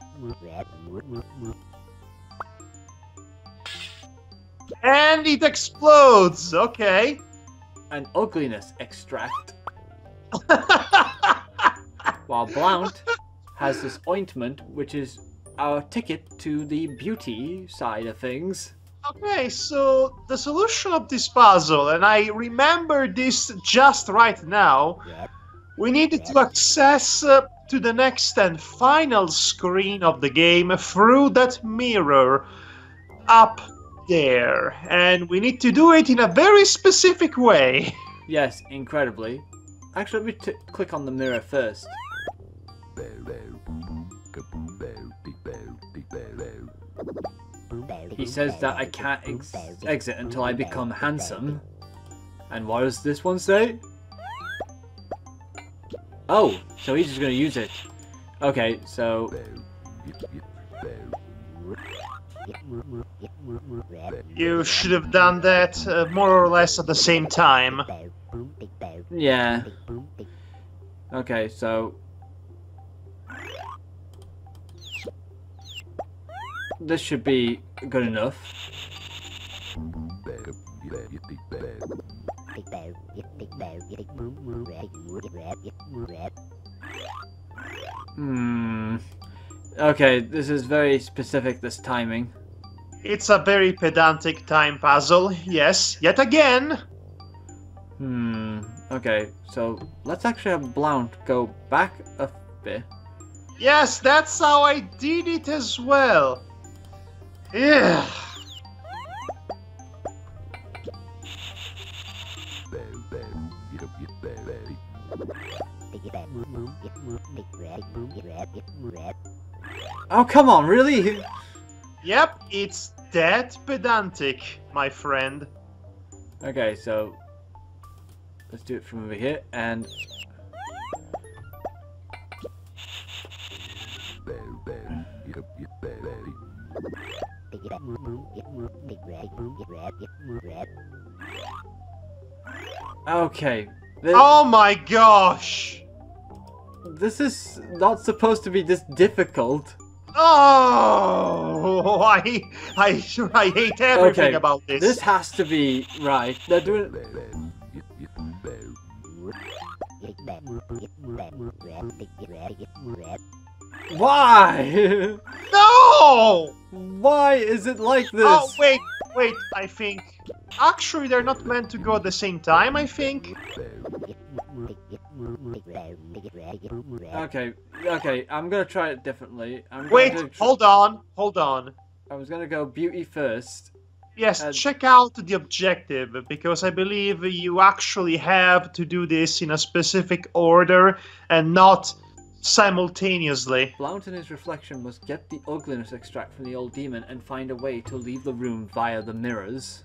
And it explodes. Okay. An ugliness extract. While Blount has this ointment, which is our ticket to the beauty side of things. Okay, so the solution of this puzzle, and I remember this just right now, we needed to access to the next and final screen of the game through that mirror up there, and we need to do it in a very specific way. Yes, incredibly. Actually, let me click on the mirror first. He says that I can't exit until I become handsome. And what does this one say? Oh, so he's just gonna use it. Okay, so... You should have done that more or less at the same time. Yeah. Okay, so... This should be good enough. Okay, this is very specific, this timing. It's a very pedantic time puzzle, yes, yet again. Okay, so let's actually have Blount go back a bit. Yes, that's how I did it as well. Yeah. Oh, come on, really? Yep, it's that pedantic, my friend. Okay, so let's do it from over here, and okay. Oh my gosh! This is not supposed to be this difficult. Oh, I hate everything Okay, about this. this has to be right. They're doing. Why? No! Why is it like this? Oh, wait, I think... Actually, they're not meant to go at the same time, I think. Okay, I'm gonna try it differently. Wait, hold on. I was gonna go beauty first. Yes, check out the objective, because I believe you actually have to do this in a specific order and not simultaneously. Blount and his reflection must get the ugliness extract from the old demon and find a way to leave the room via the mirrors.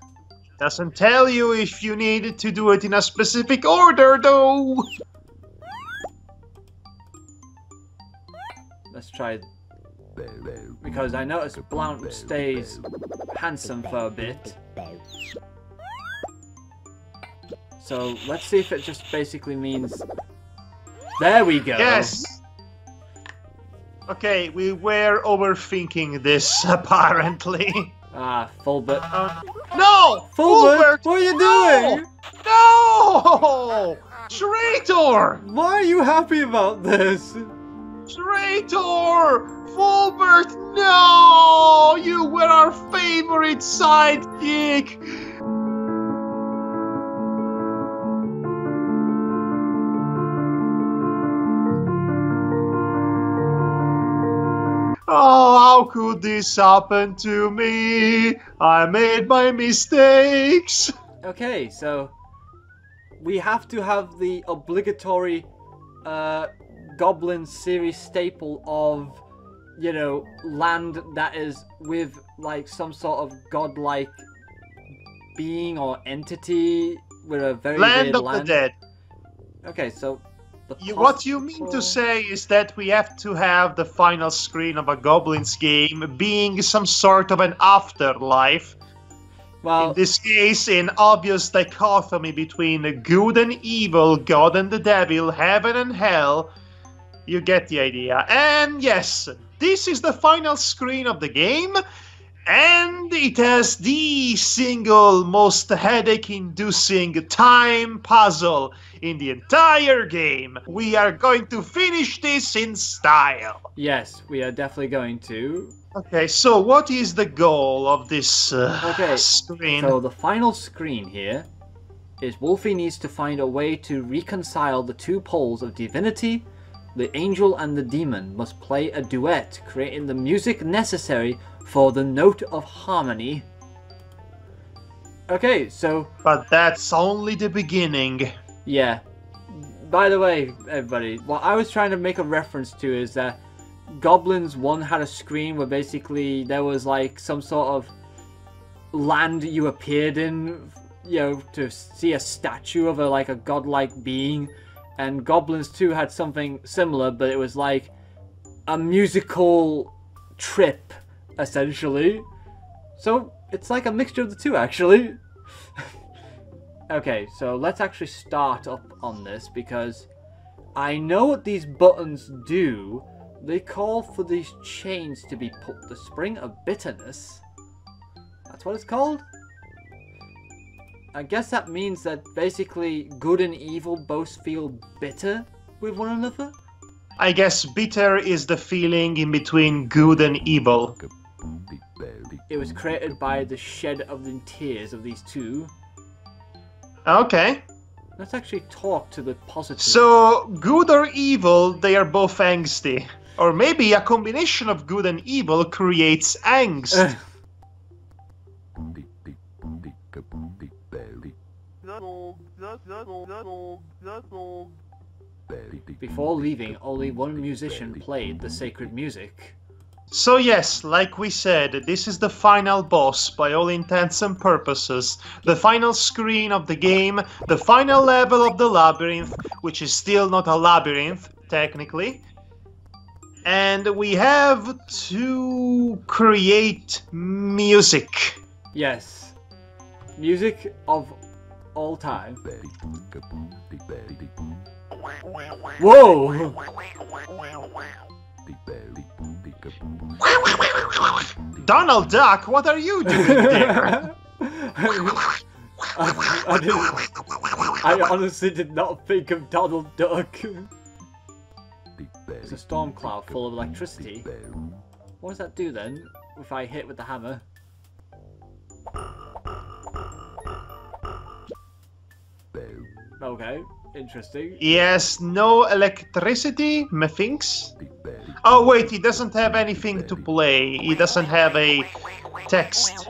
Doesn't tell you if you need to do it in a specific order, though. Let's try, because I noticed Blount stays handsome for a bit. So let's see if it just basically means... There we go! Yes! Okay, we were overthinking this, apparently. Ah, Fulbert. No! Fulbert! What are you doing? No! Traitor! Why are you happy about this? Traitor! Fulbert, no! You were our favorite sidekick! Oh, how could this happen to me? I made my mistakes. Okay, so we have to have the obligatory Goblin series staple of, you know, land that is with like some sort of godlike being or entity with a very Land weird of the Dead. Okay, so what you mean to say is that we have to have the final screen of a Goblin's game being some sort of an afterlife. Well, in this case, an obvious dichotomy between good and evil, God and the devil, heaven and hell. You get the idea. And yes, this is the final screen of the game. And it has the single most headache-inducing time puzzle in the entire game. We are going to finish this in style. Yes, we are definitely going to. Okay, so what is the goal of this screen? So the final screen here is Wolfie needs to find a way to reconcile the two poles of divinity. The angel and the demon must play a duet, creating the music necessary for the note of harmony. Okay, so... But that's only the beginning. Yeah. By the way, everybody, what I was trying to make a reference to is that Goblins 1 had a screen where basically there was like some sort of land you appeared in, you know, to see a statue of a godlike being. And Goblins 2 had something similar, but it was like a musical trip, essentially. So it's like a mixture of the two, actually. Okay, so let's actually start up on this, because I know what these buttons do. They call for these chains to be put. The Spring of Bitterness. That's what it's called? I guess that means that basically good and evil both feel bitter with one another? I guess bitter is the feeling in between good and evil. It was created by the shed of the tears of these two. Okay. Let's actually talk to the positive. So, good or evil, they are both angsty. Or maybe a combination of good and evil creates angst. Before leaving, only one musician played the sacred music. So yes, like we said, this is the final boss by all intents and purposes. The final screen of the game, the final level of the labyrinth, which is still not a labyrinth, technically. And we have to create music. Yes. Music of all time. Whoa! Donald Duck, what are you doing there? I honestly did not think of Donald Duck. It's a storm cloud full of electricity. What does that do then, if I hit with the hammer? Okay, interesting. Yes, no electricity, methinks. Oh wait, he doesn't have anything to play. He doesn't have a text.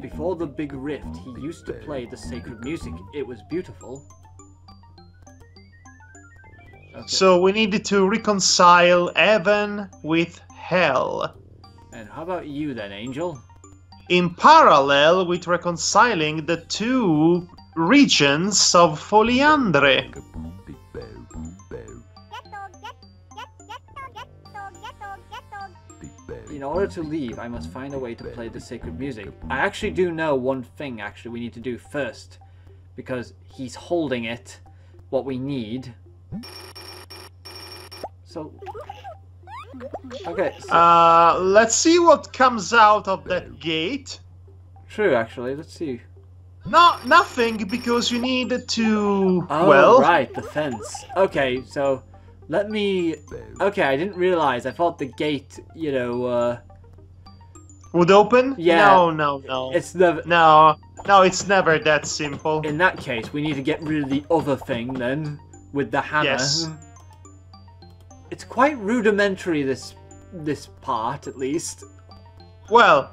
Before the big rift, he used to play the sacred music. It was beautiful. Okay. So we needed to reconcile heaven with hell. And how about you then, Angel? In parallel with reconciling the two regents of Foliandre. In order to leave, I must find a way to play the sacred music. I actually do know one thing we need to do first. Because he's holding it, what we need. So... okay, so... let's see what comes out of that gate. True, actually, let's see. No, nothing, because you need to... Oh, well... right, the fence. Okay, so... let me... okay, I didn't realize. I thought the gate, you know, would open? Yeah. No. It's the... No, it's never that simple. In that case, we need to get rid of the other thing, then. With the hammer. Yes. It's quite rudimentary, this part, at least. Well,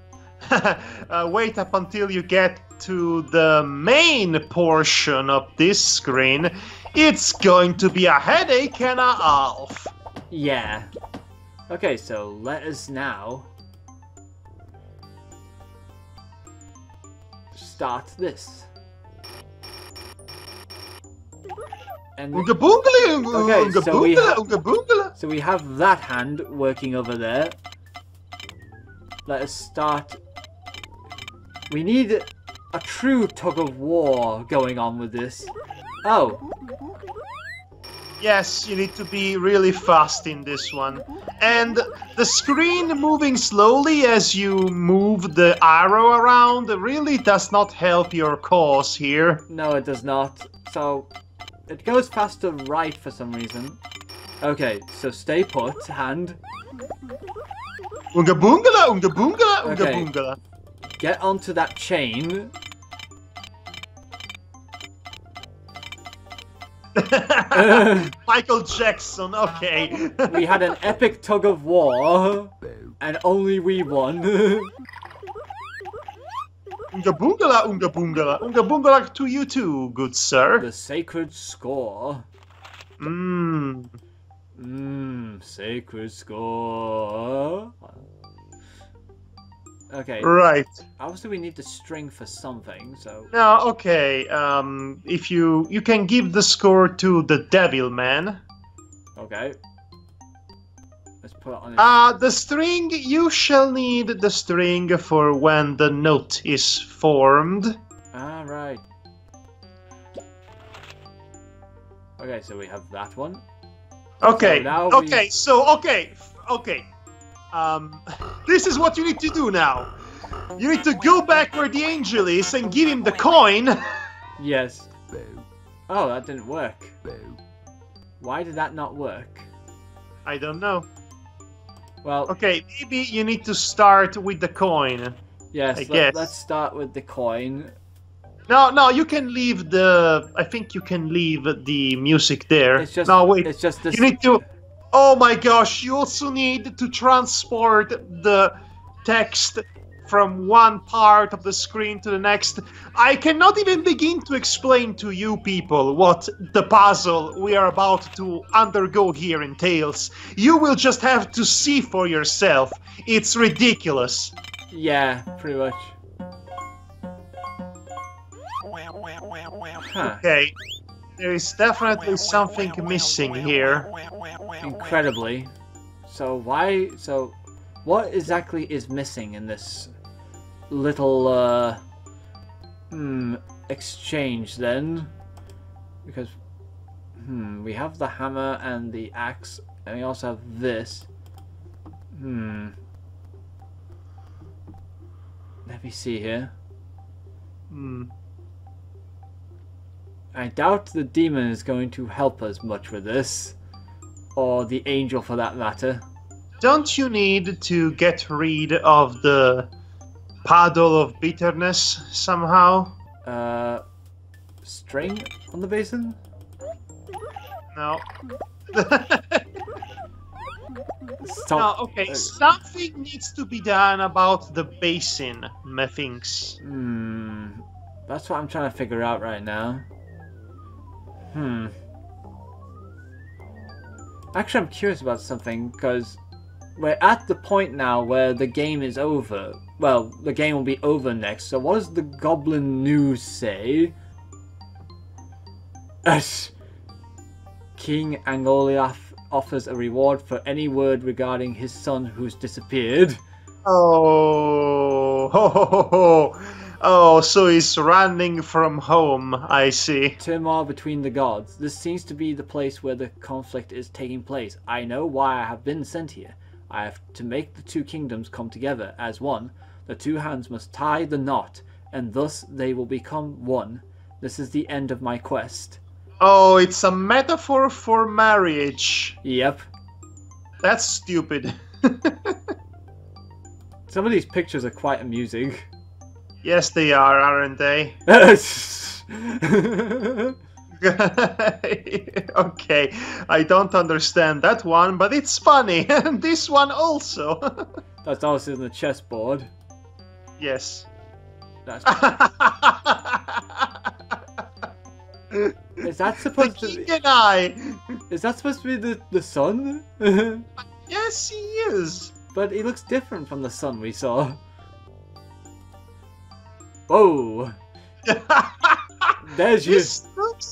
wait up until you get to the main portion of this screen. It's going to be a headache and a half. Yeah. Okay, so let us now start this. And okay, so we have that hand working over there. Let us start. We need a true tug of war going on with this. Oh. Yes, you need to be really fast in this one. And the screen moving slowly as you move the arrow around really does not help your cause here. No, it does not. So, it goes faster right for some reason. Okay, so stay put, hand. Unga boongala, unga boongala, unga Okay. boongala. Get onto that chain. Michael Jackson, okay. We had an epic tug of war, and only we won. Unga boongala to you too, good sir. The sacred score. Sacred score. Okay. Right. Obviously, we need the string for something, so... Now, okay, if you can give the score to the Devil Man. Okay. Let's put it on The string, you shall need the string for when the note is formed. Ah, right. Okay, so we have that one. Okay, So now okay. This is what you need to do now. You need to go back where the angel is and give him the coin. Yes. Oh, that didn't work. Why did that not work? I don't know. Well... okay, maybe you need to start with the coin. yes, guess. Let's start with the coin. No, you can leave the... I think you can leave the music there. It's just... no, wait. It's just this... You need to... oh my gosh, you also need to transport the text from one part of the screen to the next. I cannot even begin to explain to you people what the puzzle we are about to undergo here entails. You will just have to see for yourself. It's ridiculous. Yeah, pretty much. Huh. Okay, there is definitely something missing here. Incredibly. So what exactly is missing in this little exchange then? Because we have the hammer and the axe, and we also have this. Let me see here. I doubt the demon is going to help us much with this. Or the angel for that matter. Don't you need to get rid of the puddle of bitterness somehow? String on the basin? No. Stop. No, okay, something needs to be done about the basin, methinks. That's what I'm trying to figure out right now. Actually, I'm curious about something, because we're at the point now where the game is over. Well, the game will be over next, so what does the Goblin news say? King Angoliath offers a reward for any word regarding his son who's disappeared. Oh, so he's running from home, I see. Turmoil between the gods. This seems to be the place where the conflict is taking place. I know why I have been sent here. I have to make the two kingdoms come together as one. The two hands must tie the knot, and thus they will become one. This is the end of my quest. Oh, it's a metaphor for marriage. Yep. That's stupid. Some of these pictures are quite amusing. Yes, they are, aren't they? Okay, I don't understand that one, but it's funny. And this one also. That's also in the chessboard. Yes. That's... Is that supposed to be... King and I. Is that supposed to be the sun? Yes, he is. But he looks different from the sun we saw. Whoa! There's you. This looks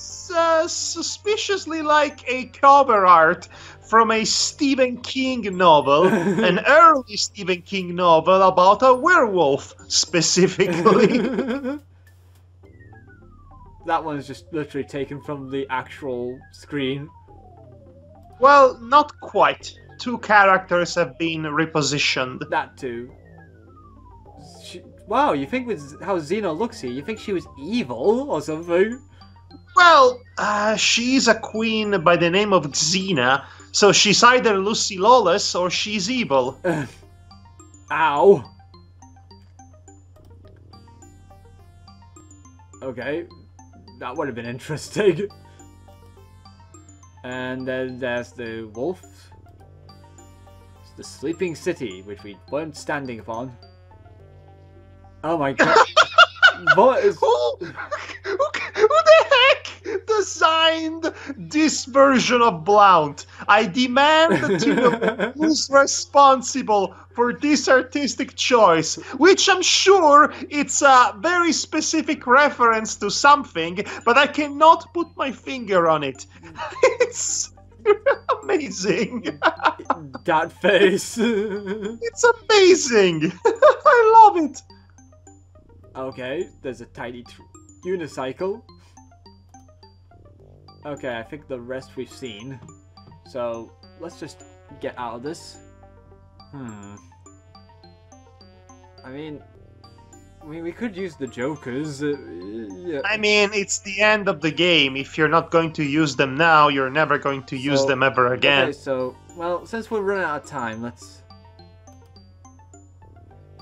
suspiciously like a cover art from a Stephen King novel, an early Stephen King novel about a werewolf, specifically. That one's just literally taken from the actual screen. Well, not quite. Two characters have been repositioned. That too. Wow, you think with how Xena looks here, you think she was evil or something? Well, she's a queen by the name of Xena, so she's either Lucy Lawless or she's evil. Ow. Okay, that would have been interesting. And then there's the wolf. It's the sleeping city, which we weren't standing upon. Oh my god. What is... Who the heck designed this version of Blount? I demand to know who's responsible for this artistic choice, which I'm sure it's a very specific reference to something, but I cannot put my finger on it. It's amazing. That face. It's amazing. I love it. Okay, there's a tiny unicycle. Okay, I think the rest we've seen. So, let's just get out of this. I mean, we could use the jokers. Yeah. I mean, it's the end of the game. If you're not going to use them now, you're never going to use them ever again. Okay, so, well, since we're running out of time, let's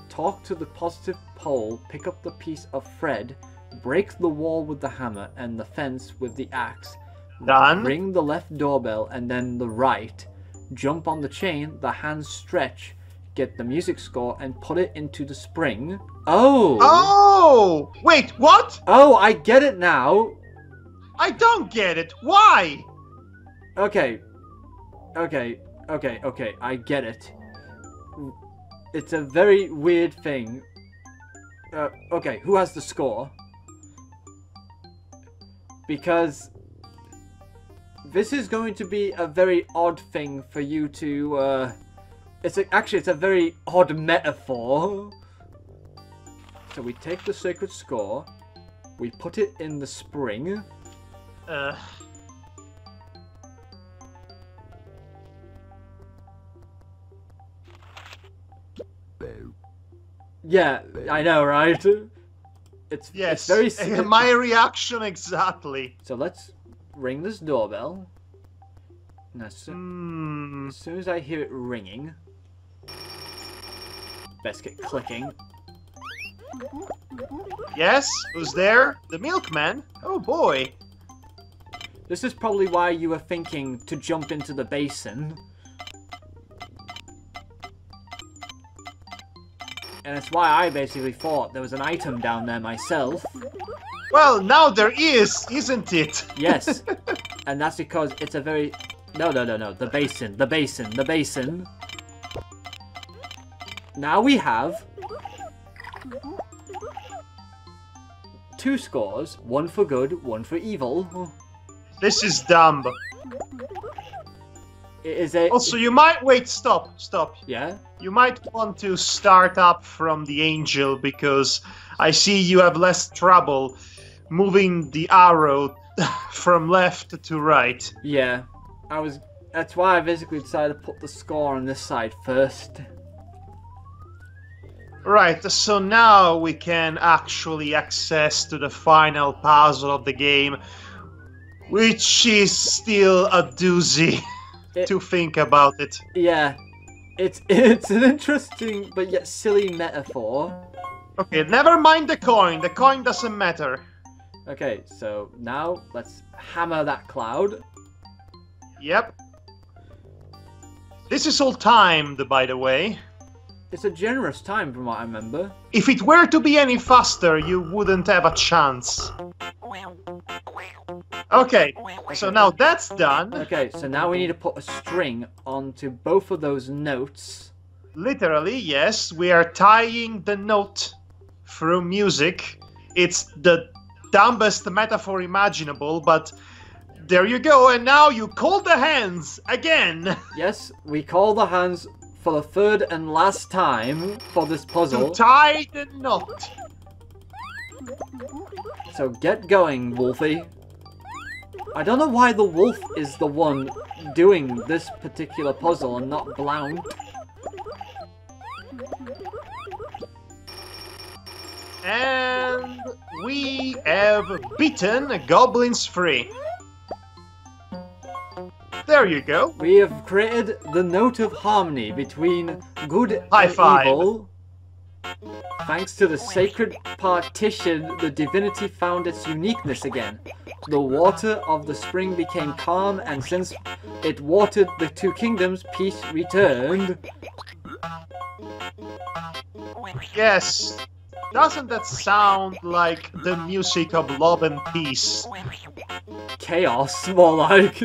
talk to the positive pole, pick up the piece of thread, break the wall with the hammer and the fence with the axe. Done. Ring the left doorbell and then the right. Jump on the chain, the hands stretch, get the music score and put it into the spring. Oh! Oh! Wait, what? Oh, I get it now! I don't get it. Why? Okay, I get it. It's a very weird thing. Okay, who has the score? Because this is going to be a very odd thing for you to, actually, it's a very odd metaphor. So we take the sacred score, we put it in the spring. Yeah, I know, right? It's very simple. My reaction exactly. So let's ring this doorbell. Now, as soon as I hear it ringing, best get clicking. Yes, who's there? The milkman? Oh boy. This is probably why you were thinking to jump into the basin. And it's why I basically thought there was an item down there myself. Well, now there is, isn't it? Yes. And that's because it's a very... No. The basin. Now we have... 2 scores. One for good, one for evil. This is dumb. It is a... Also, you might... Wait, stop. Yeah? You might want to start up from the angel, because I see you have less trouble moving the arrow from left to right. Yeah. That's why I basically decided to put the score on this side first. Right, so now we can actually access to the final puzzle of the game, which is still a doozy to think about it. Yeah. It's an interesting but yet silly metaphor. Okay, never mind the coin. The coin doesn't matter. Okay, so now let's hammer that cloud. Yep. This is all timed, by the way. It's a generous time from what I remember. If it were to be any faster, you wouldn't have a chance. Okay, so now that's done. Okay, so now we need to put a string onto both of those notes. Literally, yes, we are tying the note through music. It's the dumbest metaphor imaginable, but there you go, and now you call the hands again. Yes, we call the hands for the third and last time for this puzzle. To tie the knot. So get going, Wolfie. I don't know why the wolf is the one doing this particular puzzle and not Blount. And we have beaten Goblins free. There you go. We have created the note of harmony between good High and five. evil. Thanks to the sacred partition, the divinity found its uniqueness again. The water of the spring became calm, and since it watered the 2 kingdoms, peace returned. Yes. Doesn't that sound like the music of Love and Peace? Chaos, more like.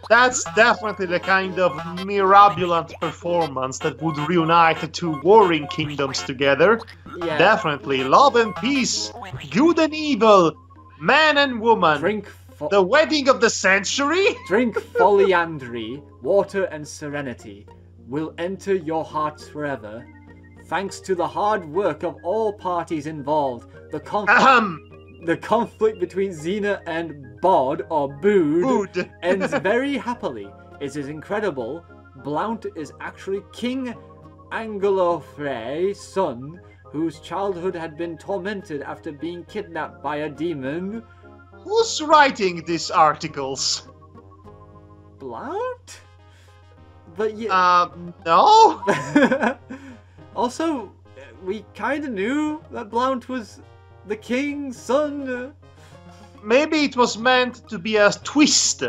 That's definitely the kind of mirabulant performance that would reunite 2 warring kingdoms together. Yeah. Definitely. Love and peace. Good and evil. Man and woman. The wedding of the century? Drink polyandry, water and serenity will enter your hearts forever. Thanks to the hard work of all parties involved, the conflict between Xena and Bod, or Bood, ends very happily. It is incredible. Blount is actually King Angolofre's son, whose childhood had been tormented after being kidnapped by a demon. Who's writing these articles? Blount? But yeah. No? Also, we kind of knew that Blount was the king's son. Maybe it was meant to be a twist.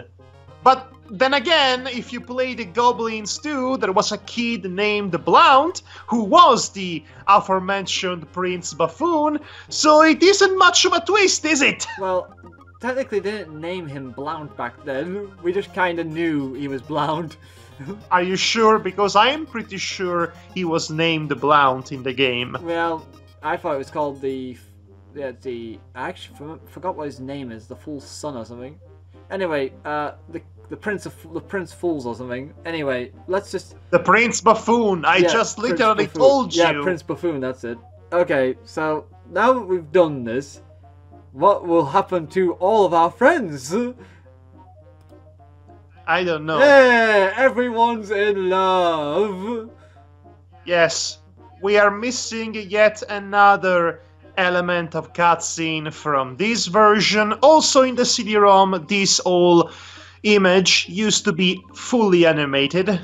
But then again, if you play the Goblins too, there was a kid named Blount who was the aforementioned Prince Buffoon, so it isn't much of a twist, is it? Well, technically they didn't name him Blount back then. We just kind of knew he was Blount. Are you sure? Because I am pretty sure he was named Blount in the game. Well, I thought it was called I actually forgot what his name is, the Fool's Son or something. Anyway, the Prince Fools or something. Anyway, let's just... The Prince Buffoon! I just literally told you! Yeah, Prince Buffoon, that's it. Okay, so now that we've done this, what will happen to all of our friends? I don't know. Yeah, everyone's in love! Yes, we are missing yet another element of cutscene from this version. Also in the CD-ROM, this whole image used to be fully animated.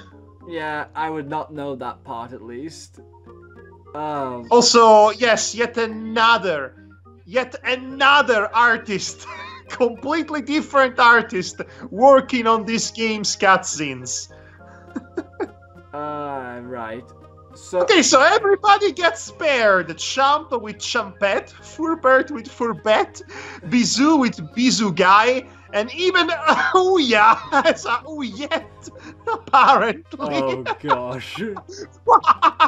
Yeah, I would not know that part at least. Also, yes, yet another artist, completely different artist, working on this game's cutscenes. Right. So... Okay, so everybody gets spared. Champ with Champette, Furbert with Furbette, Bizou with Bizou Guy, and even Ouya has a Ouyette, apparently. Oh gosh. Why?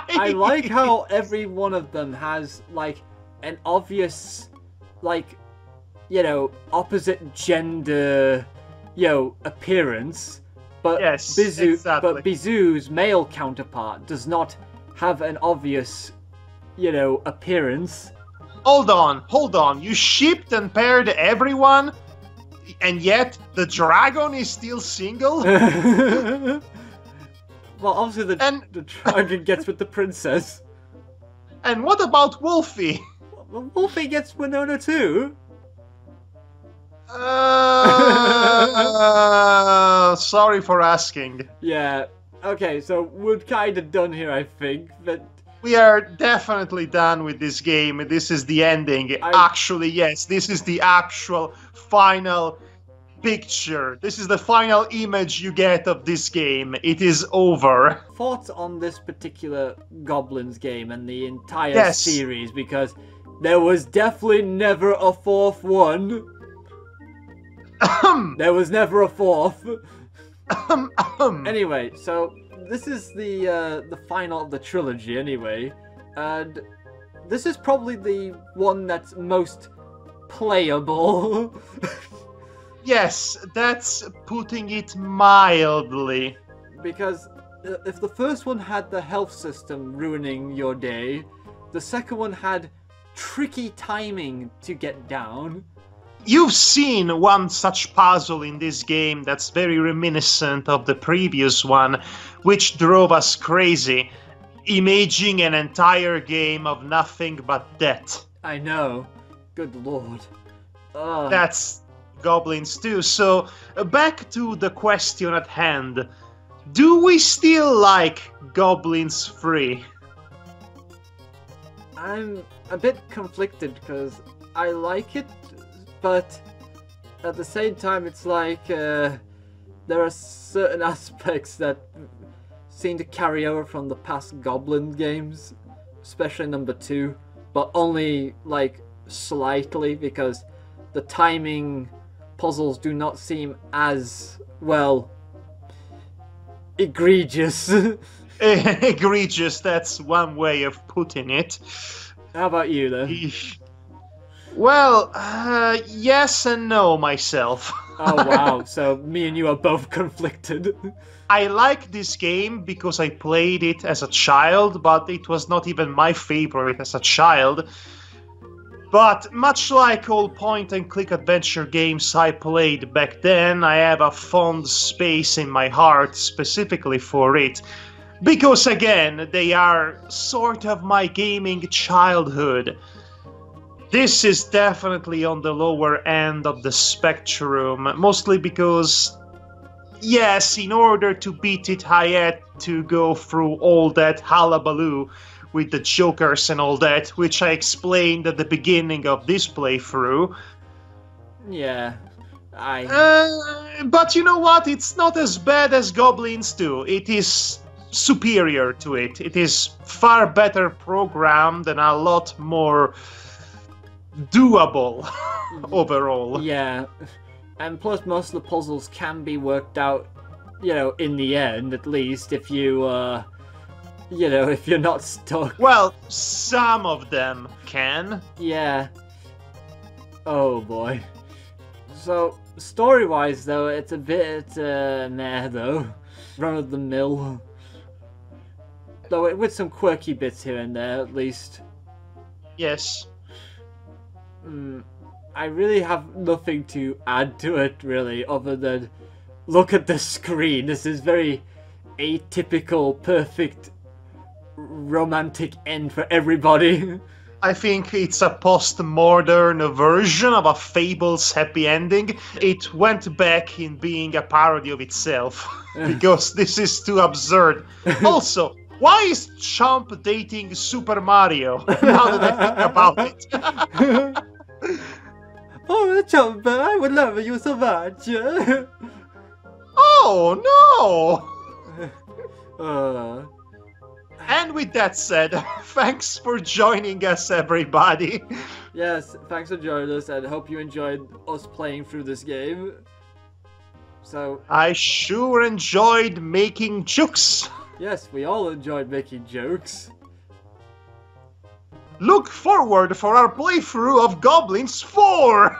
I like how every one of them has, like, an obvious, like, you know, opposite gender, you know, appearance. But yes, exactly. But Bizou's male counterpart does not have an obvious, you know, appearance. Hold on. You shipped and paired everyone, and yet the dragon is still single? Well, obviously the dragon gets with the princess. And what about Wolfie? Well, Wolfie gets Winona too. Sorry for asking. Yeah. Okay, so we're kind of done here, I think. But we are definitely done with this game. This is the ending. Actually, yes, this is the actual final picture. This is the final image you get of this game. It is over. Thoughts on this particular Goblins game and the entire series, because there was definitely never a fourth one. There was never a fourth. Anyway, so this is the final of the trilogy anyway, and this is probably the one that's most playable. Yes, that's putting it mildly. Because if the first one had the health system ruining your day, the second one had tricky timing to get down. You've seen one such puzzle in this game that's very reminiscent of the previous one, which drove us crazy, imaging an entire game of nothing but death. I know. Good lord. That's Goblins too. So, back to the question at hand. Do we still like Goblins 3? I'm a bit conflicted because I like it, but at the same time it's like there are certain aspects that seem to carry over from the past Goblin games, especially number 2, but only like slightly, because the timing puzzles do not seem as, well, egregious. Egregious, that's one way of putting it. How about you then? Well, yes and no myself. Oh wow, so me and you are both conflicted. I like this game because I played it as a child, but it was not even my favorite as a child. But much like all point-and-click adventure games I played back then, I have a fond space in my heart specifically for it. Because again, they are sort of my gaming childhood. This is definitely on the lower end of the spectrum, mostly because, yes, in order to beat it, I had to go through all that hullabaloo with the jokers and all that, which I explained at the beginning of this playthrough. Yeah, But you know what? It's not as bad as goblins do. It is superior to it. It is far better programmed and a lot more doable overall. Yeah, and plus most of the puzzles can be worked out, you know, in the end at least, if you, you know, if you're not stuck. Well, some of them can. Yeah. Oh boy. So, story-wise though, it's a bit, meh though. Run-of-the-mill. Though with some quirky bits here and there, at least. Yes. I really have nothing to add to it, really, other than look at the screen. This is very atypical, perfect, romantic end for everybody. I think it's a post-modern version of a Fable's happy ending. It went back in being a parody of itself, because this is too absurd. Also, why is Chomp dating Super Mario, now that I think about it? Oh, Chomp, I would love you so much. Oh, no! And with that said, thanks for joining us, everybody. Yes, thanks for joining us, and hope you enjoyed us playing through this game. So, I sure enjoyed making jokes. Yes, we all enjoyed making jokes. Look forward for our playthrough of Goblins 4!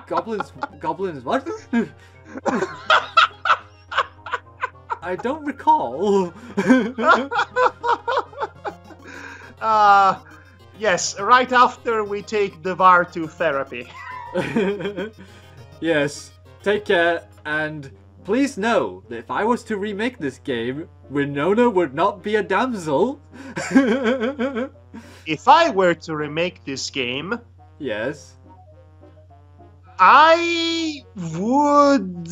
Goblins what? I don't recall. Yes, right after we take Devar to therapy. Yes, take care, and please know that if I was to remake this game, Winona would not be a damsel. If I were to remake this game, yes, I would...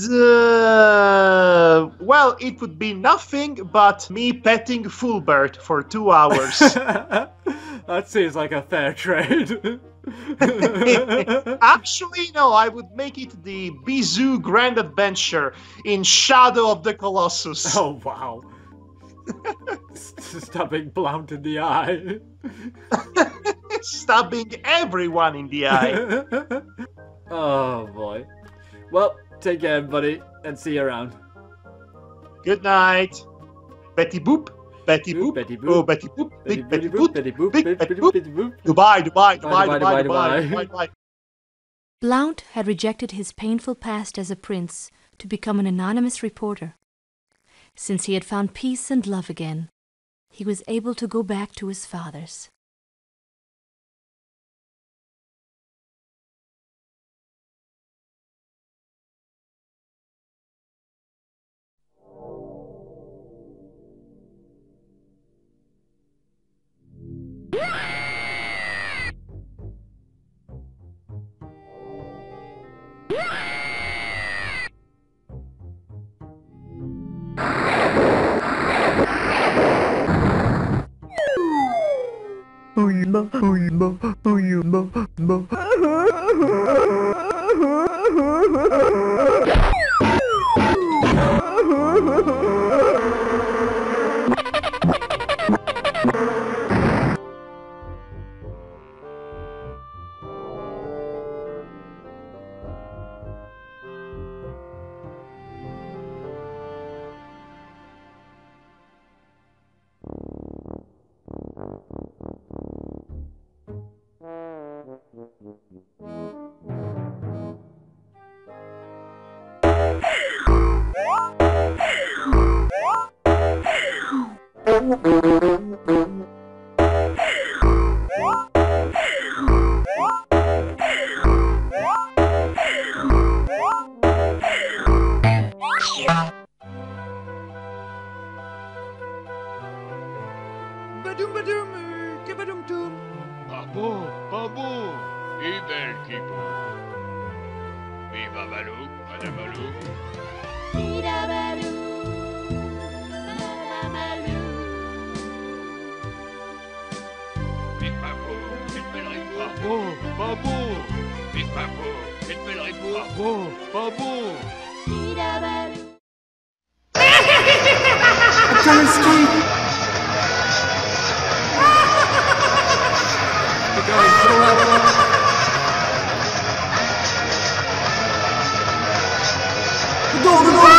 well, it would be nothing but me petting Fulbert for 2 hours. That seems like a fair trade. Actually, no, I would make it the Bizou Grand Adventure in Shadow of the Colossus. Oh, wow. Stabbing Blount in the eye. Stabbing everyone in the eye. Oh, boy. Well, take care, everybody, and see you around. Good night. Betty Boop. Betty Boop. Betty Boop. Oh, Betty Boop. Big Betty Boop. Betty Boop. Big Betty Boop. Goodbye. Blount had rejected his painful past as a prince to become an anonymous reporter. Since he had found peace and love again, he was able to go back to his fathers. Badoum badoum, kebadoum toum. Pas bon, et belle qui peut. Viva Malou, Madame Malou. Mais pas bon, une belle rime. Pas bon. pique pas bon. Quelle belle réponse. Pas bon, pas bon. I can't escape! Keep going, to the left. The door, the door!